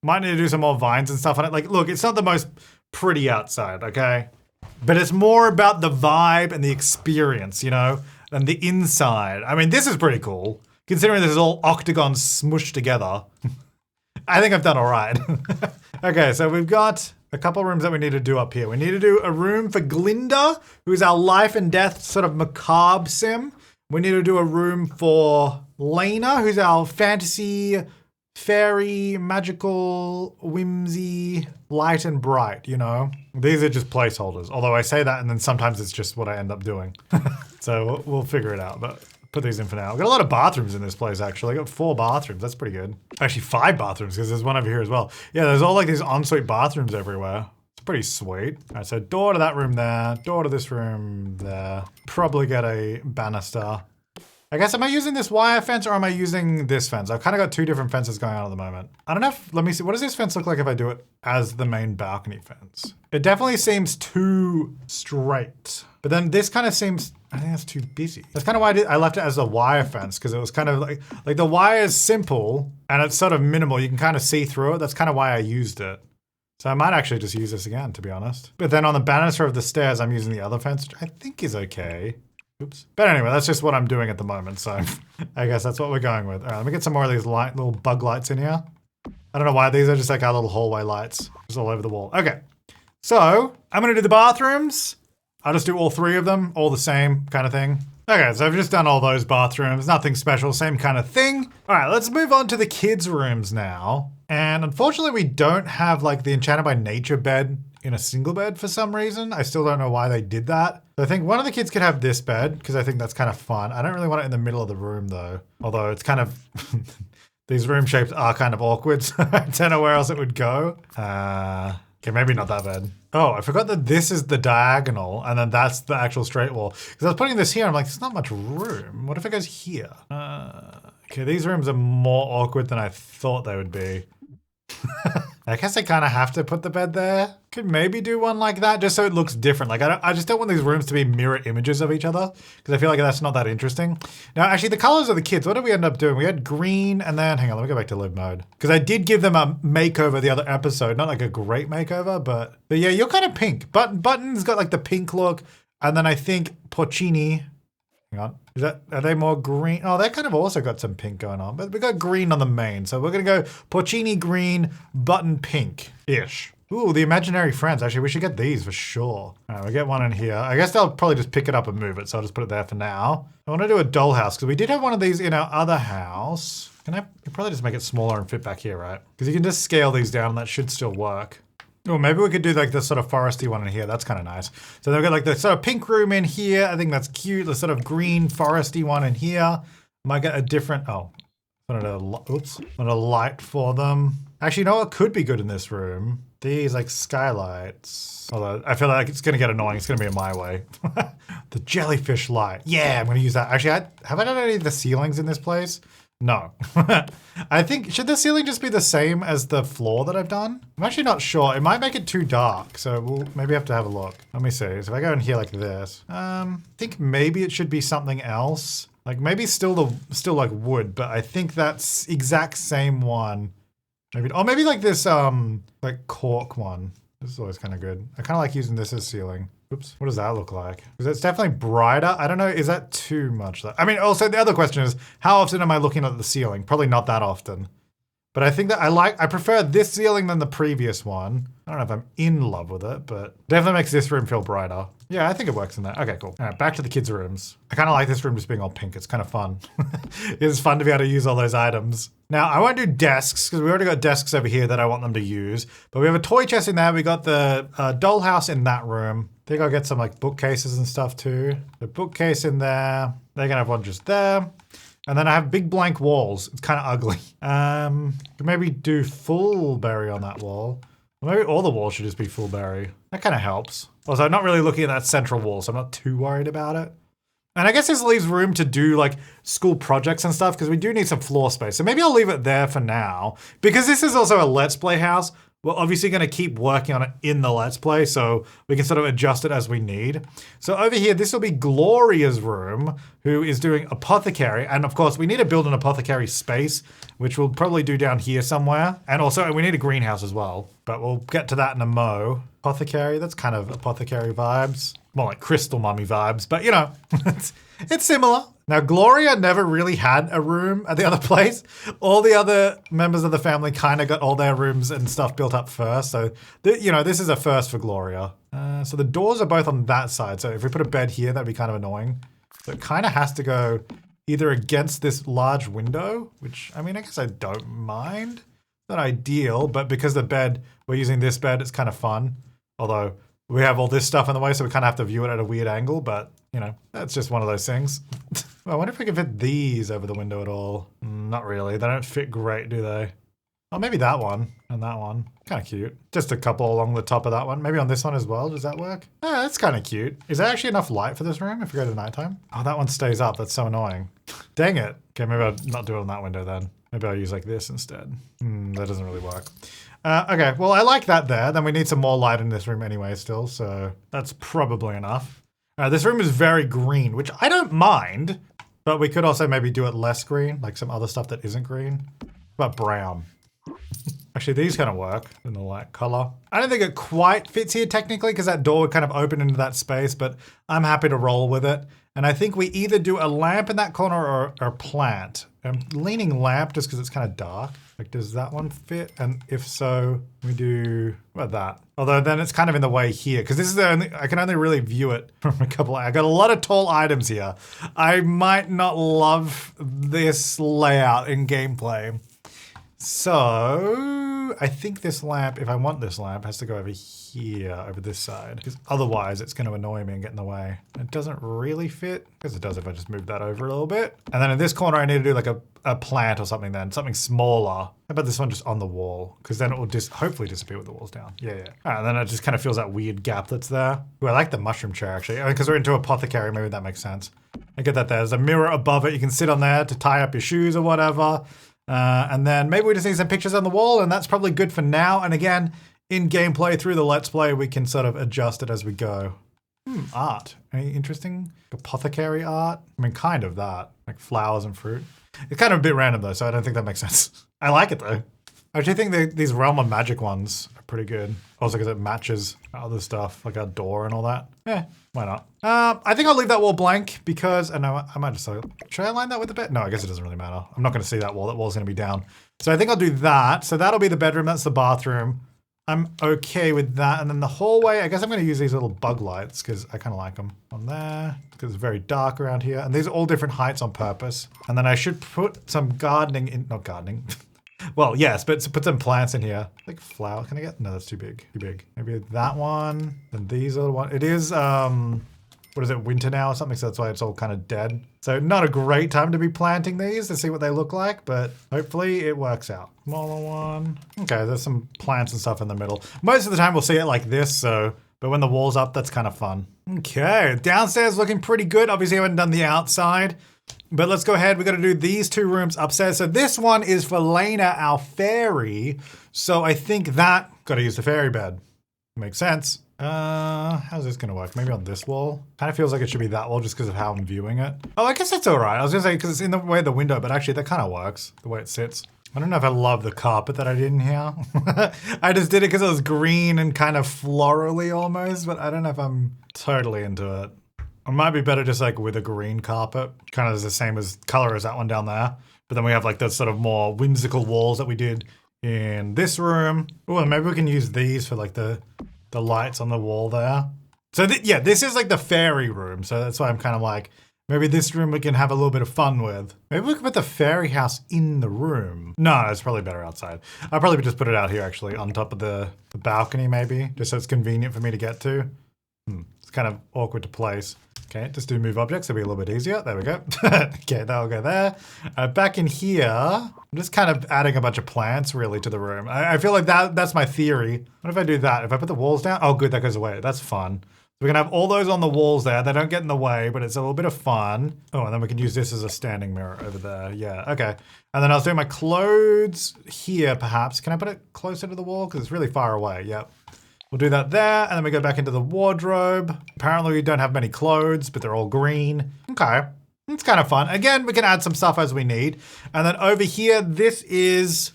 S1: Might need to do some more vines and stuff on it. Like, look, it's not the most pretty outside, okay? But it's more about the vibe and the experience, you know, than the inside. I mean, this is pretty cool. Considering this is all octagons smushed together. I think I've done all right. Okay, so we've got a couple rooms that we need to do up here. We need to do a room for Glinda, who's our life and death sort of macabre sim. We need to do a room for Lena, who's our fantasy, fairy, magical, whimsy, light and bright, you know? These are just placeholders. Although I say that and then sometimes it's just what I end up doing. So we'll figure it out, but put these in for now. We've got a lot of bathrooms in this place, actually. I got 4 bathrooms. That's pretty good. Actually, 5 bathrooms because there's one over here as well. Yeah, there's all like these ensuite bathrooms everywhere. It's pretty sweet. All right, so door to that room there, door to this room there. Probably get a banister. I guess, am I using this wire fence or am I using this fence? I've kind of got 2 different fences going on at the moment. I don't know if, let me see, what does this fence look like if I do it as the main balcony fence? It definitely seems too straight. But then this kind of seems, I think that's too busy. That's kind of why I left it as a wire fence, because it was kind of like the wire is simple and it's sort of minimal. You can kind of see through it. That's kind of why I used it. So I might actually just use this again, to be honest. But then on the banister of the stairs, I'm using the other fence, which I think is okay. Oops. But anyway, that's just what I'm doing at the moment, so I guess that's what we're going with. All right, let me get some more of these little bug lights in here. I don't know why, these are just like our little hallway lights, just all over the wall. Okay, so I'm gonna do the bathrooms. I'll just do all 3 of them, all the same kind of thing. Okay, so I've just done all those bathrooms, nothing special, same kind of thing. All right, let's move on to the kids' rooms now. And unfortunately, we don't have like the Enchanted by Nature bed in a single bed for some reason. I still don't know why they did that. So I think one of the kids could have this bed because I think that's kind of fun. I don't really want it in the middle of the room though. Although it's kind of, these room shapes are kind of awkward. So I don't know where else it would go. Okay, maybe not that bed. Oh, I forgot that this is the diagonal and then that's the actual straight wall. Because I was putting this here, I'm like, there's not much room. What if it goes here? Okay, these rooms are more awkward than I thought they would be. I guess I kind of have to put the bed there. Could maybe do one like that just so it looks different. Like I just don't want these rooms to be mirror images of each other because I feel like that's not that interesting. Now, actually the colors of the kids, what did we end up doing? We had green and then, hang on, let me go back to live mode. Because I did give them a makeover the other episode. Not like a great makeover, but yeah, you're kind of pink. Button's got like the pink look. And then I think Porcini, hang on. Are they more green? Oh, they kind of also got some pink going on, but we got green on the main. So we're gonna go Porcini green, Button pink-ish. Ooh, the imaginary friends. Actually, we should get these for sure. All right, we'll get one in here. I guess they'll probably just pick it up and move it, so I'll just put it there for now. I wanna do a dollhouse, because we did have one of these in our other house. Can I probably just make it smaller and fit back here, right? Because you can just scale these down and that should still work. Or maybe we could do like the sort of foresty one in here. That's kind of nice. So they've got like the sort of pink room in here. I think that's cute. The sort of green foresty one in here. Might get a different, oh, oops, not a light for them. Actually, you know what could be good in this room? These like skylights. Although I feel like it's gonna get annoying. It's gonna be in my way. The jellyfish light. Yeah, I'm gonna use that. Actually, have I done any of the ceilings in this place? No. I think, should the ceiling just be the same as the floor that I've done? I'm actually not sure. It might make it too dark, so we'll maybe have to have a look. Let me see. So if I go in here like this, I think maybe it should be something else. Like maybe still like wood, but I think that's exact same one. Maybe, or maybe like this, like cork one. This is always kind of good. I kind of like using this as ceiling. Oops, what does that look like? Because it's definitely brighter. I don't know, is that too much? I mean, also the other question is, how often am I looking at the ceiling? Probably not that often. But I think that I prefer this ceiling than the previous one. I don't know if I'm in love with it, but definitely makes this room feel brighter. Yeah, I think it works in there. Okay, cool. All right, back to the kids' rooms. I kind of like this room just being all pink. It's kind of fun. It's fun to be able to use all those items. Now, I won't do desks because we already got desks over here that I want them to use. But we have a toy chest in there. We got the dollhouse in that room. I think I'll get some like bookcases and stuff too. The bookcase in there. They're gonna have one just there. And then I have big blank walls. It's kind of ugly. Could maybe do full berry on that wall. Or maybe all the walls should just be full berry. That kind of helps. Also, I'm not really looking at that central wall, so I'm not too worried about it. And I guess this leaves room to do like school projects and stuff because we do need some floor space. So maybe I'll leave it there for now. Because this is also a Let's Play house, we're obviously going to keep working on it in the Let's Play so we can sort of adjust it as we need. So over here, this will be Gloria's room, who is doing Apothecary. And of course, we need to build an Apothecary space, which we'll probably do down here somewhere. And also, we need a greenhouse as well. But we'll get to that in a mo. Apothecary, that's kind of Apothecary vibes. More like Crystal Mummy vibes, but you know, it's similar. Now, Gloria never really had a room at the other place. All the other members of the family kind of got all their rooms and stuff built up first. So, you know, this is a first for Gloria. So the doors are both on that side. So if we put a bed here, that'd be kind of annoying. So it kind of has to go either against this large window, which, I mean, I guess I don't mind. Not ideal, but because the bed, we're using this bed, it's kind of fun. Although we have all this stuff in the way, so we kind of have to view it at a weird angle, but, you know, that's just one of those things. I wonder if we can fit these over the window at all. Not really. They don't fit great, do they? Oh, maybe that one and that one. Kind of cute. Just a couple along the top of that one. Maybe on this one as well. Does that work? Yeah, that's kind of cute. Is there actually enough light for this room if we go to nighttime? Oh, that one stays up. That's so annoying. Dang it. Okay, maybe I'll not do it on that window then. Maybe I'll use like this instead. That doesn't really work. Okay, well, I like that there. Then we need some more light in this room anyway still, so that's probably enough. This room is very green, which I don't mind, but we could also maybe do it less green, like some other stuff that isn't green. But brown. Actually, these kind of work in the light color. I don't think it quite fits here technically because that door would kind of open into that space, but I'm happy to roll with it. And I think we either do a lamp in that corner or a plant. I'm leaning lamp just because it's kind of dark. Like, does that one fit? And if so, we do, what about that? Although then it's kind of in the way here because this is the only, I can only really view it from a couple, I got a lot of tall items here. I might not love this layout in gameplay. So I think this lamp, if I want this lamp, has to go over here, over this side, because otherwise it's going to annoy me and get in the way. It doesn't really fit, because it does if I just move that over a little bit. And then in this corner, I need to do like a plant or something then, something smaller. How about this one just on the wall? Because then it will just hopefully disappear with the walls down. Yeah. All right, and then it just kind of feels that weird gap that's there. Ooh, I like the mushroom chair actually, because we're into Apothecary, maybe that makes sense. I get that there's a mirror above it. You can sit on there to tie up your shoes or whatever. And then maybe we just need some pictures on the wall, and that's probably good for now. And again, in gameplay through the Let's Play, we can sort of adjust it as we go. Art. Any interesting apothecary art? I mean, kind of that. Like flowers and fruit. It's kind of a bit random though, so I don't think that makes sense. I like it though. I actually think these Realm of Magic ones are pretty good. Also because it matches other stuff, like our door and all that. Yeah, why not? I think I'll leave that wall blank because, I know I might just, should I align that with the bed? No, I guess it doesn't really matter. I'm not gonna see that wall. That wall's gonna be down. So I think I'll do that. So that'll be the bedroom, that's the bathroom. I'm okay with that. And then the hallway, I guess I'm gonna use these little bug lights because I kind of like them on there because it's very dark around here. And these are all different heights on purpose. And then I should put some gardening in, not gardening. Well, yes, but put some plants in here. Like flower, can I get? No, that's too big, too big. Maybe that one, and these are the one. It is, what is it, winter now or something, so that's why it's all kind of dead. So not a great time to be planting these to see what they look like, but hopefully it works out. Smaller one. Okay, there's some plants and stuff in the middle. Most of the time we'll see it like this, so, but when the wall's up, that's kind of fun. Okay, downstairs looking pretty good. Obviously I haven't done the outside. But let's go ahead, we're gonna do these two rooms upstairs. So this one is for Lena, our fairy. So I think that, gotta use the fairy bed. Makes sense. How's this gonna work? Maybe on this wall? Kind of feels like it should be that wall just because of how I'm viewing it. Oh, I guess that's all right. I was gonna say, because it's in the way of the window, but actually that kind of works, the way it sits. I don't know if I love the carpet that I did in here. I just did it because it was green and kind of florally almost, but I don't know if I'm totally into it. It might be better just like with a green carpet, kind of the same as color as that one down there. But then we have like the sort of more whimsical walls that we did in this room. Oh, and maybe we can use these for like the lights on the wall there. So yeah, this is like the fairy room. So that's why I'm kind of like, maybe this room we can have a little bit of fun with. Maybe we can put the fairy house in the room. No, it's probably better outside. I'll probably just put it out here actually on top of the balcony maybe, just so it's convenient for me to get to. It's kind of awkward to place. Okay, just do move objects. It'll be a little bit easier. There we go. Okay, that'll go there. Back in here, I'm just kind of adding a bunch of plants really to the room. I feel like that's my theory. What if I do that? If I put the walls down? Oh, good, that goes away. That's fun. We're gonna have all those on the walls there. They don't get in the way, but it's a little bit of fun. Oh, and then we can use this as a standing mirror over there. Yeah, okay. And then I was doing my clothes here, perhaps. Can I put it closer to the wall? Because it's really far away. Yep. We'll do that there, and then we go back into the wardrobe. Apparently we don't have many clothes, but they're all green. Okay, it's kind of fun. Again, we can add some stuff as we need. And then over here, this is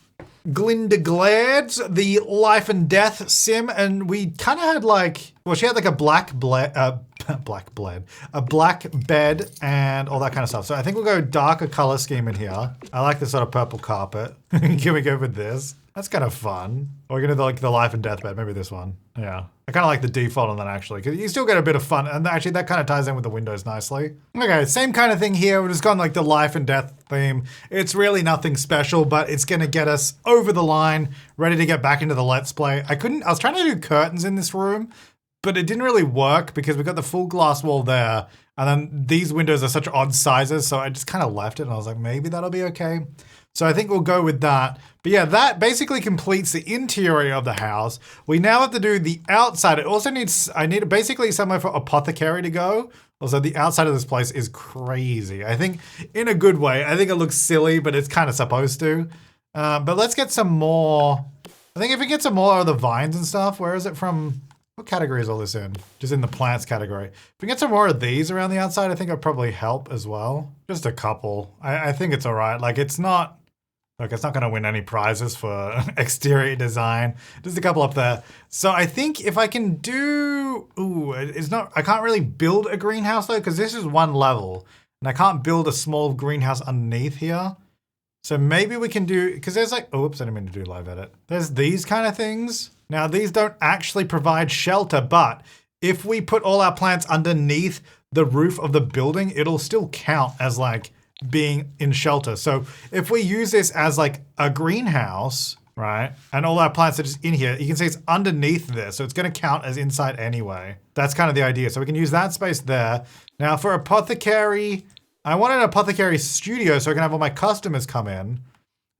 S1: Glinda Glaird's the life and death sim, and we kind of had like, well, she had like a black bed and all that kind of stuff. So I think we'll go darker color scheme in here. I like this sort of purple carpet. Can we go with this? That's kind of fun. Or we're gonna do like the life and death bed, maybe this one. Yeah. I kind of like the default on that actually, because you still get a bit of fun. And actually that kind of ties in with the windows nicely. Okay, same kind of thing here. We've just gone like the life and death theme. It's really nothing special, but it's gonna get us over the line, ready to get back into the Let's Play. I was trying to do curtains in this room, but it didn't really work because we got the full glass wall there. And then these windows are such odd sizes. So I just kind of left it and I was like, maybe that'll be okay. So I think we'll go with that. But yeah, that basically completes the interior of the house. We now have to do the outside. It also needs, I need basically somewhere for Apothecary to go. Also, the outside of this place is crazy. I think in a good way. I think it looks silly, but it's kind of supposed to. But let's get some more. I think if we get some more of the vines and stuff, where is it from? What category is all this in? Just in the plants category. If we get some more of these around the outside, I think it'll probably help as well. Just a couple. I think it's all right. Like it's not going to win any prizes for exterior design. Just a couple up there. So I think if I can do, I can't really build a greenhouse though, because this is one level and I can't build a small greenhouse underneath here. So maybe we can do, because there's like, oops, I didn't mean to do live edit. There's these kind of things. Now these don't actually provide shelter, but if we put all our plants underneath the roof of the building, it'll still count as like being in shelter. So if we use this as like a greenhouse, right? And all our plants are just in here, you can see it's underneath this. So it's going to count as inside anyway. That's kind of the idea. So we can use that space there. Now for Apothecary, I want an Apothecary studio so I can have all my customers come in.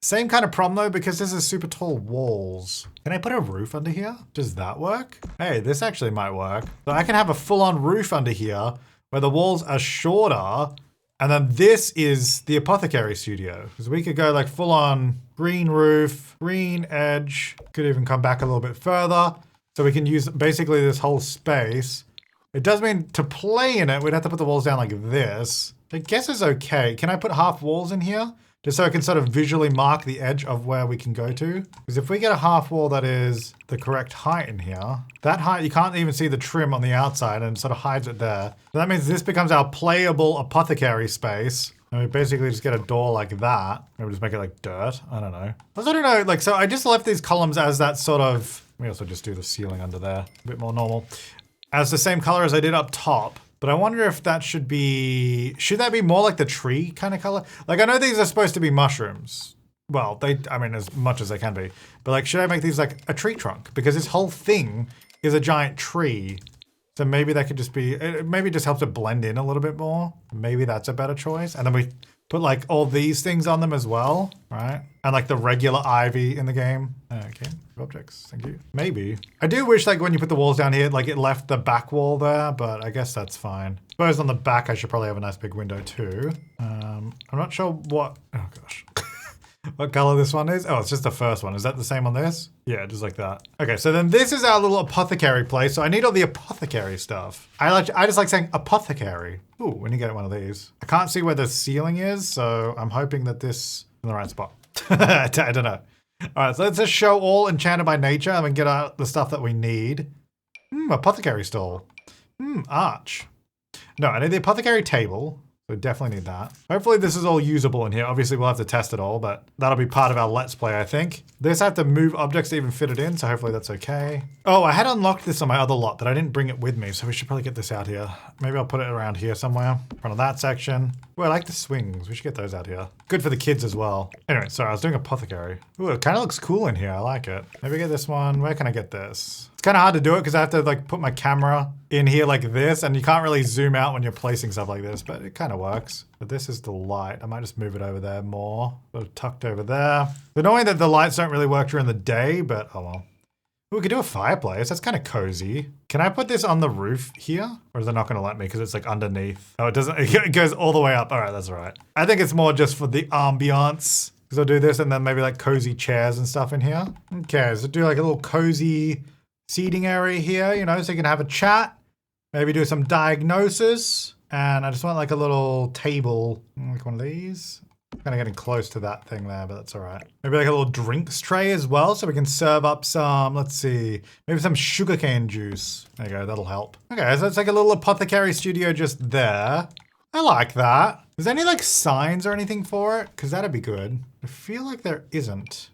S1: Same kind of problem though, because this is super tall walls. Can I put a roof under here? Does that work? Hey, this actually might work. So I can have a full-on roof under here where the walls are shorter. And then this is the Apothecary studio. Because we could go like full on green roof, green edge. Could even come back a little bit further. So we can use basically this whole space. It does mean to play in it, we'd have to put the walls down like this. I guess is okay. Can I put half walls in here? Just so I can sort of visually mark the edge of where we can go to. Because if we get a half wall that is the correct height in here, that height, you can't even see the trim on the outside and it sort of hides it there. So that means this becomes our playable Apothecary space. And we basically just get a door like that. Maybe just make it like dirt. I don't know. I don't know, like, so I just left these columns as that sort of, we also just do the ceiling under there, a bit more normal. As the same color as I did up top. But I wonder if that should that be more like the tree kind of color? Like I know these are supposed to be mushrooms. Well, I mean, as much as they can be. But like, should I make these like a tree trunk? Because this whole thing is a giant tree. So maybe that could just be, maybe it just helps it blend in a little bit more. Maybe that's a better choice. And then we put like all these things on them as well, right? And like the regular ivy in the game. Okay, objects, thank you. Maybe. I do wish like when you put the walls down here, like it left the back wall there, but I guess that's fine. I suppose on the back, I should probably have a nice big window too. I'm not sure what, oh gosh. What color this one is? Oh, it's just the first one. Is that the same on this? Yeah, just like that. Okay, so then this is our little Apothecary place. So I need all the Apothecary stuff. I just like saying Apothecary. Ooh, when you get one of these. I can't see where the ceiling is, so I'm hoping that this is in the right spot. I don't know. All right, so let's just show all enchanted by nature and we can get out the stuff that we need. Apothecary stall. Arch. No, I need the Apothecary table. So definitely need that. Hopefully this is all usable in here. Obviously we'll have to test it all, but that'll be part of our Let's Play, I think. This I have to move objects to even fit it in, so hopefully that's okay. Oh, I had unlocked this on my other lot, but I didn't bring it with me, so we should probably get this out here. Maybe I'll put it around here somewhere, in front of that section. Ooh, I like the swings. We should get those out here. Good for the kids as well. Anyway, sorry, I was doing Apothecary. Ooh, it kind of looks cool in here. I like it. Maybe get this one. Where can I get this? Let's kind of hard to do it because I have to like put my camera in here like this, and you can't really zoom out when you're placing stuff like this, but it kind of works. But this is the light. I might just move it over there more. Sort of tucked over there. It's annoying that the lights don't really work during the day, but oh well. We could do a fireplace. That's kind of cozy. Can I put this on the roof here? Or is it not going to let me because it's like underneath? Oh, it doesn't. It goes all the way up. All right, that's all right. I think it's more just for the ambiance. Because I'll do this and then maybe like cozy chairs and stuff in here. Okay, so do like a little cozy seating area here, you know, so you can have a chat. Maybe do some diagnosis. And I just want like a little table, like one of these. Kind of getting close to that thing there, but that's all right. Maybe like a little drinks tray as well, so we can serve up some, let's see, maybe some sugarcane juice. There you go, that'll help. Okay, so it's like a little apothecary studio just there. I like that. Is there any like signs or anything for it? Because that'd be good. I feel like there isn't.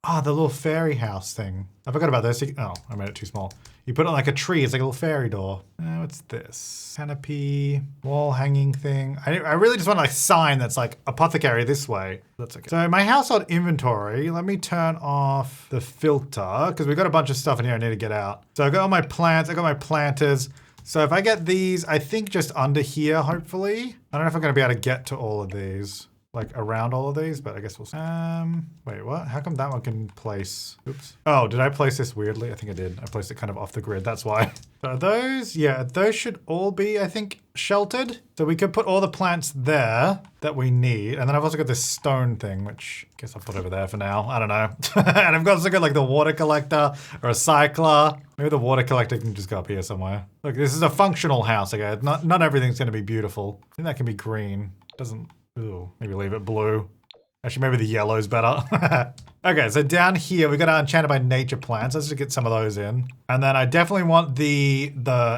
S1: Ah, the little fairy house thing. I forgot about this. Oh, I made it too small. You put it on like a tree. It's like a little fairy door. What's this? Canopy, wall hanging thing. I really just want like a sign that's like apothecary this way. That's okay. So my household inventory, let me turn off the filter because we've got a bunch of stuff in here I need to get out. So I got all my plants. I got my planters. So if I get these, I think just under here, hopefully. I don't know if I'm going to be able to get to all of these. Like around all of these, but I guess we'll see. Wait, what? How come that one can place? Oops. Oh, did I place this weirdly? I think I did. I placed it kind of off the grid. That's why. So those, yeah, those should all be, I think, sheltered. So we could put all the plants there that we need. And then I've also got this stone thing, which I guess I'll put over there for now. I don't know. And I've also got like the water collector or a cycler. Maybe the water collector can just go up here somewhere. Look, this is a functional house, okay? Not everything's going to be beautiful. I think that can be green. Doesn't. Ooh, maybe leave it blue. Actually, maybe the yellow's better. Okay, so down here, we got our Enchanted by Nature plants. Let's just get some of those in. And then I definitely want the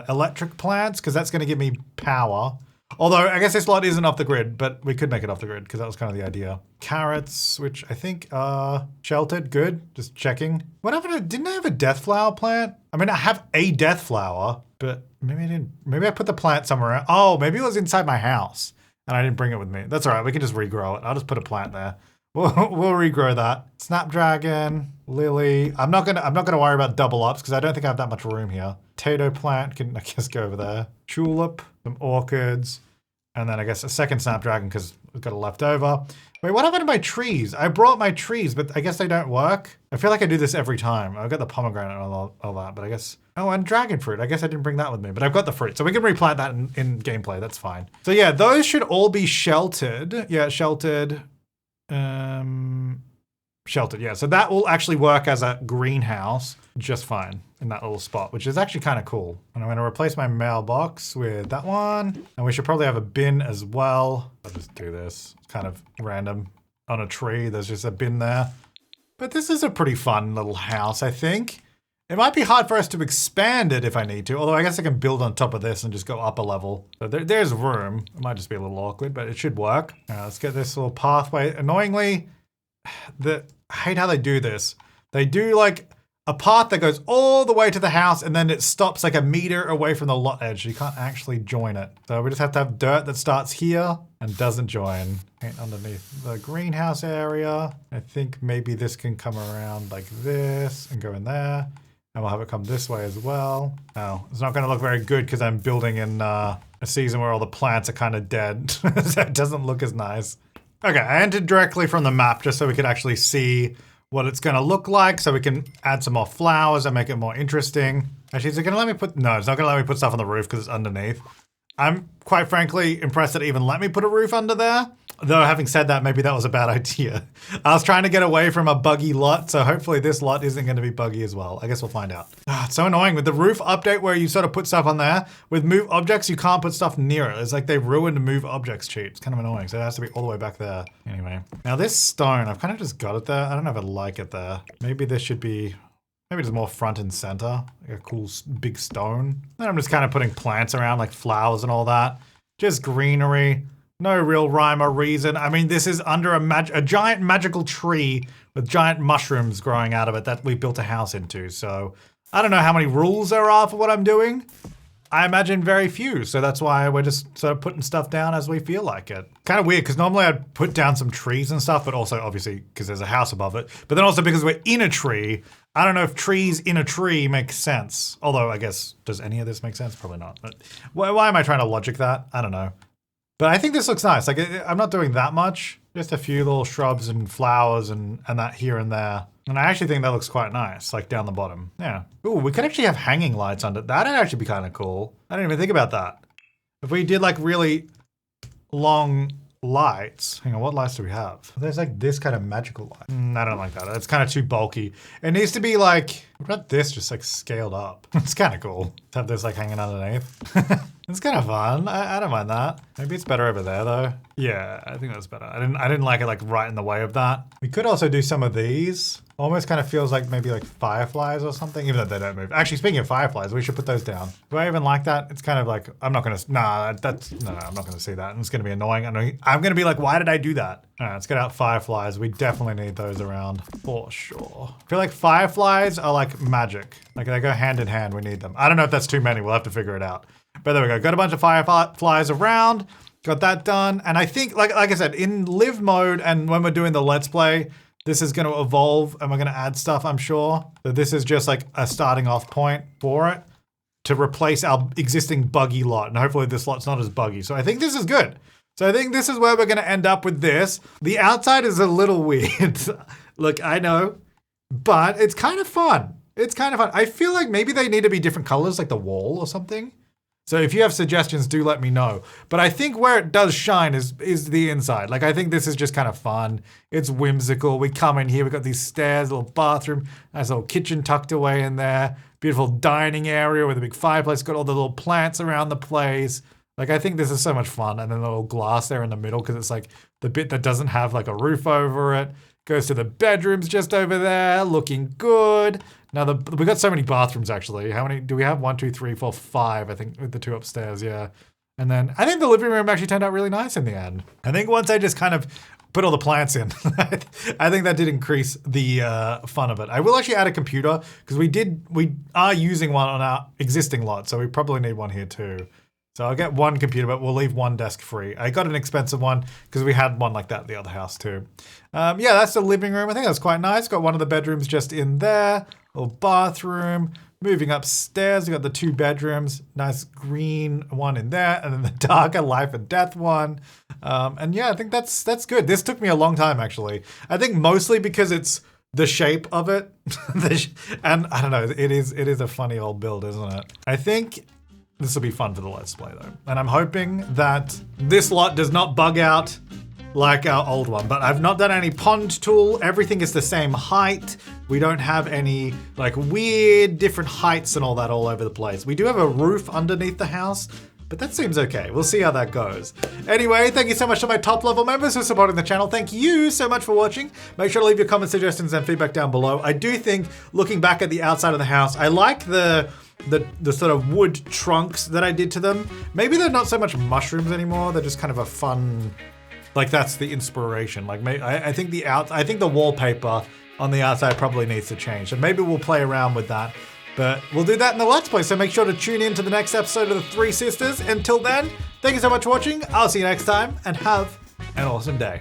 S1: electric plants, because that's going to give me power. Although, I guess this lot isn't off the grid, but we could make it off the grid, because that was kind of the idea. Carrots, which I think are sheltered. Good. Just checking. What happened to, didn't I have a death flower plant? I mean, I have a death flower, but maybe I didn't. Maybe I put the plant somewhere else. Oh, maybe it was inside my house. And I didn't bring it with me. That's all right. We can just regrow it. I'll just put a plant there. We'll regrow that. Snapdragon, lily. I'm not gonna worry about double ups because I don't think I have that much room here. Potato plant can, I guess, go over there. Tulip, some orchids, and then I guess a second snapdragon because we've got a leftover. Wait, what happened to my trees? I brought my trees, but I guess they don't work. I feel like I do this every time. I've got the pomegranate and all that, but I guess... Oh, and dragon fruit. I guess I didn't bring that with me, but I've got the fruit. So we can replant that in gameplay. That's fine. So yeah, those should all be sheltered. Yeah, sheltered. Sheltered, yeah. So that will actually work as a greenhouse just fine in that little spot, which is actually kind of cool. And I'm going to replace my mailbox with that one. And we should probably have a bin as well. I'll just do this. It's kind of random. On a tree, there's just a bin there. But this is a pretty fun little house, I think. It might be hard for us to expand it if I need to, although I guess I can build on top of this and just go up a level. So there's room. It might just be a little awkward, but it should work. Let's get this little pathway. Annoyingly, I hate how they do this. They do like a path that goes all the way to the house and then it stops like a meter away from the lot edge. You can't actually join it. So we just have to have dirt that starts here and doesn't join. Paint underneath the greenhouse area. I think maybe this can come around like this and go in there. And we'll have it come this way as well. Oh, it's not going to look very good because I'm building in a season where all the plants are kind of dead. So it doesn't look as nice. Okay, I entered directly from the map just so we could actually see what it's going to look like. So we can add some more flowers and make it more interesting. Actually, is it going to let me put... No, it's not going to let me put stuff on the roof because it's underneath. I'm quite frankly impressed that it even let me put a roof under there. Though having said that, maybe that was a bad idea. I was trying to get away from a buggy lot, so hopefully this lot isn't going to be buggy as well. I guess we'll find out. It's so annoying with the roof update where you sort of put stuff on there. With move objects, you can't put stuff near it. It's like they ruined move objects cheat. It's kind of annoying, so it has to be all the way back there. Anyway, now this stone, I've kind of just got it there. I don't know if I like it there. Maybe this should be... Maybe just more front and center, like a cool big stone. Then I'm just kind of putting plants around, like flowers and all that. Just greenery. No real rhyme or reason. I mean, this is under a giant magical tree with giant mushrooms growing out of it that we built a house into. So I don't know how many rules there are for what I'm doing. I imagine very few. So that's why we're just sort of putting stuff down as we feel like it. Kind of weird because normally I'd put down some trees and stuff, but also obviously because there's a house above it. But then also because we're in a tree, I don't know if trees in a tree makes sense. Although I guess, does any of this make sense? Probably not. But why am I trying to logic that? I don't know. But I think this looks nice. Like I'm not doing that much. Just a few little shrubs and flowers and that here and there. And I actually think that looks quite nice, like down the bottom. Yeah. Ooh, we could actually have hanging lights under. That'd actually be kind of cool. I didn't even think about that. If we did like really long lights. Hang on, what lights do we have? There's like this kind of magical light. I don't like that. It's kind of too bulky. It needs to be like, what about this just like scaled up? It's kind of cool to have this like hanging underneath. It's kind of fun. I don't mind that. Maybe it's better over there though. Yeah, I think that's better. I didn't like it like right in the way of that. We could also do some of these. Almost kind of feels like maybe like fireflies or something, even though they don't move. Actually, speaking of fireflies, we should put those down. Do I even like that? It's kind of like, I'm not gonna, no, I'm not gonna see that. And it's gonna be annoying. I'm gonna be like, why did I do that? All right, let's get out fireflies. We definitely need those around for sure. I feel like fireflies are like magic. Like they go hand in hand, we need them. I don't know if that's too many, we'll have to figure it out. But there we go, got a bunch of fireflies around, got that done. And I think, like I said, in live mode and when we're doing the Let's Play, this is gonna evolve and we're gonna add stuff, I'm sure. So this is just like a starting off point for it to replace our existing buggy lot. And hopefully this lot's not as buggy. So I think this is good. So I think this is where we're gonna end up with this. The outside is a little weird. Look, I know, but it's kind of fun. It's kind of fun. I feel like maybe they need to be different colors, like the wall or something. So if you have suggestions, do let me know. But I think where it does shine is the inside. Like, I think this is just kind of fun. It's whimsical. We come in here, we've got these stairs, a little bathroom, nice little kitchen tucked away in there, beautiful dining area with a big fireplace, got all the little plants around the place. Like, I think this is so much fun. And then the little glass there in the middle, because it's like the bit that doesn't have like a roof over it. Goes to the bedrooms just over there, looking good. Now, we got so many bathrooms, actually. How many do we have? 1, 2, 3, 4, 5, I think, with the 2 upstairs, yeah. And then I think the living room actually turned out really nice in the end. I think once I just kind of put all the plants in, I think that did increase the fun of it. I will actually add a computer, because we are using one on our existing lot, so we probably need one here too. So I'll get one computer, but we'll leave one desk free. I got an expensive one because we had one like that at the other house too. Yeah, that's the living room. I think that's quite nice. Got one of the bedrooms just in there. Little bathroom. Moving upstairs, we got the 2 bedrooms. Nice green one in there, and then the darker life and death one. And yeah, I think that's good. This took me a long time actually. I think mostly because it's the shape of it, and I don't know. It is a funny old build, isn't it? I think this will be fun for the Let's Play though. And I'm hoping that this lot does not bug out like our old one, but I've not done any pond tool. Everything is the same height. We don't have any like weird different heights and all that all over the place. We do have a roof underneath the house, but that seems okay. We'll see how that goes. Anyway, thank you so much to my top level members for supporting the channel. Thank you so much for watching. Make sure to leave your comments, suggestions, and feedback down below. I do think, looking back at the outside of the house, I like the sort of wood trunks that I did to them. Maybe they're not so much mushrooms anymore. They're just kind of a fun, like that's the inspiration. Like I think the wallpaper on the outside probably needs to change. So maybe we'll play around with that. But we'll do that in the Let's Play, so make sure to tune in to the next episode of the 3 Sisters. Until then, thank you so much for watching. I'll see you next time, and have an awesome day.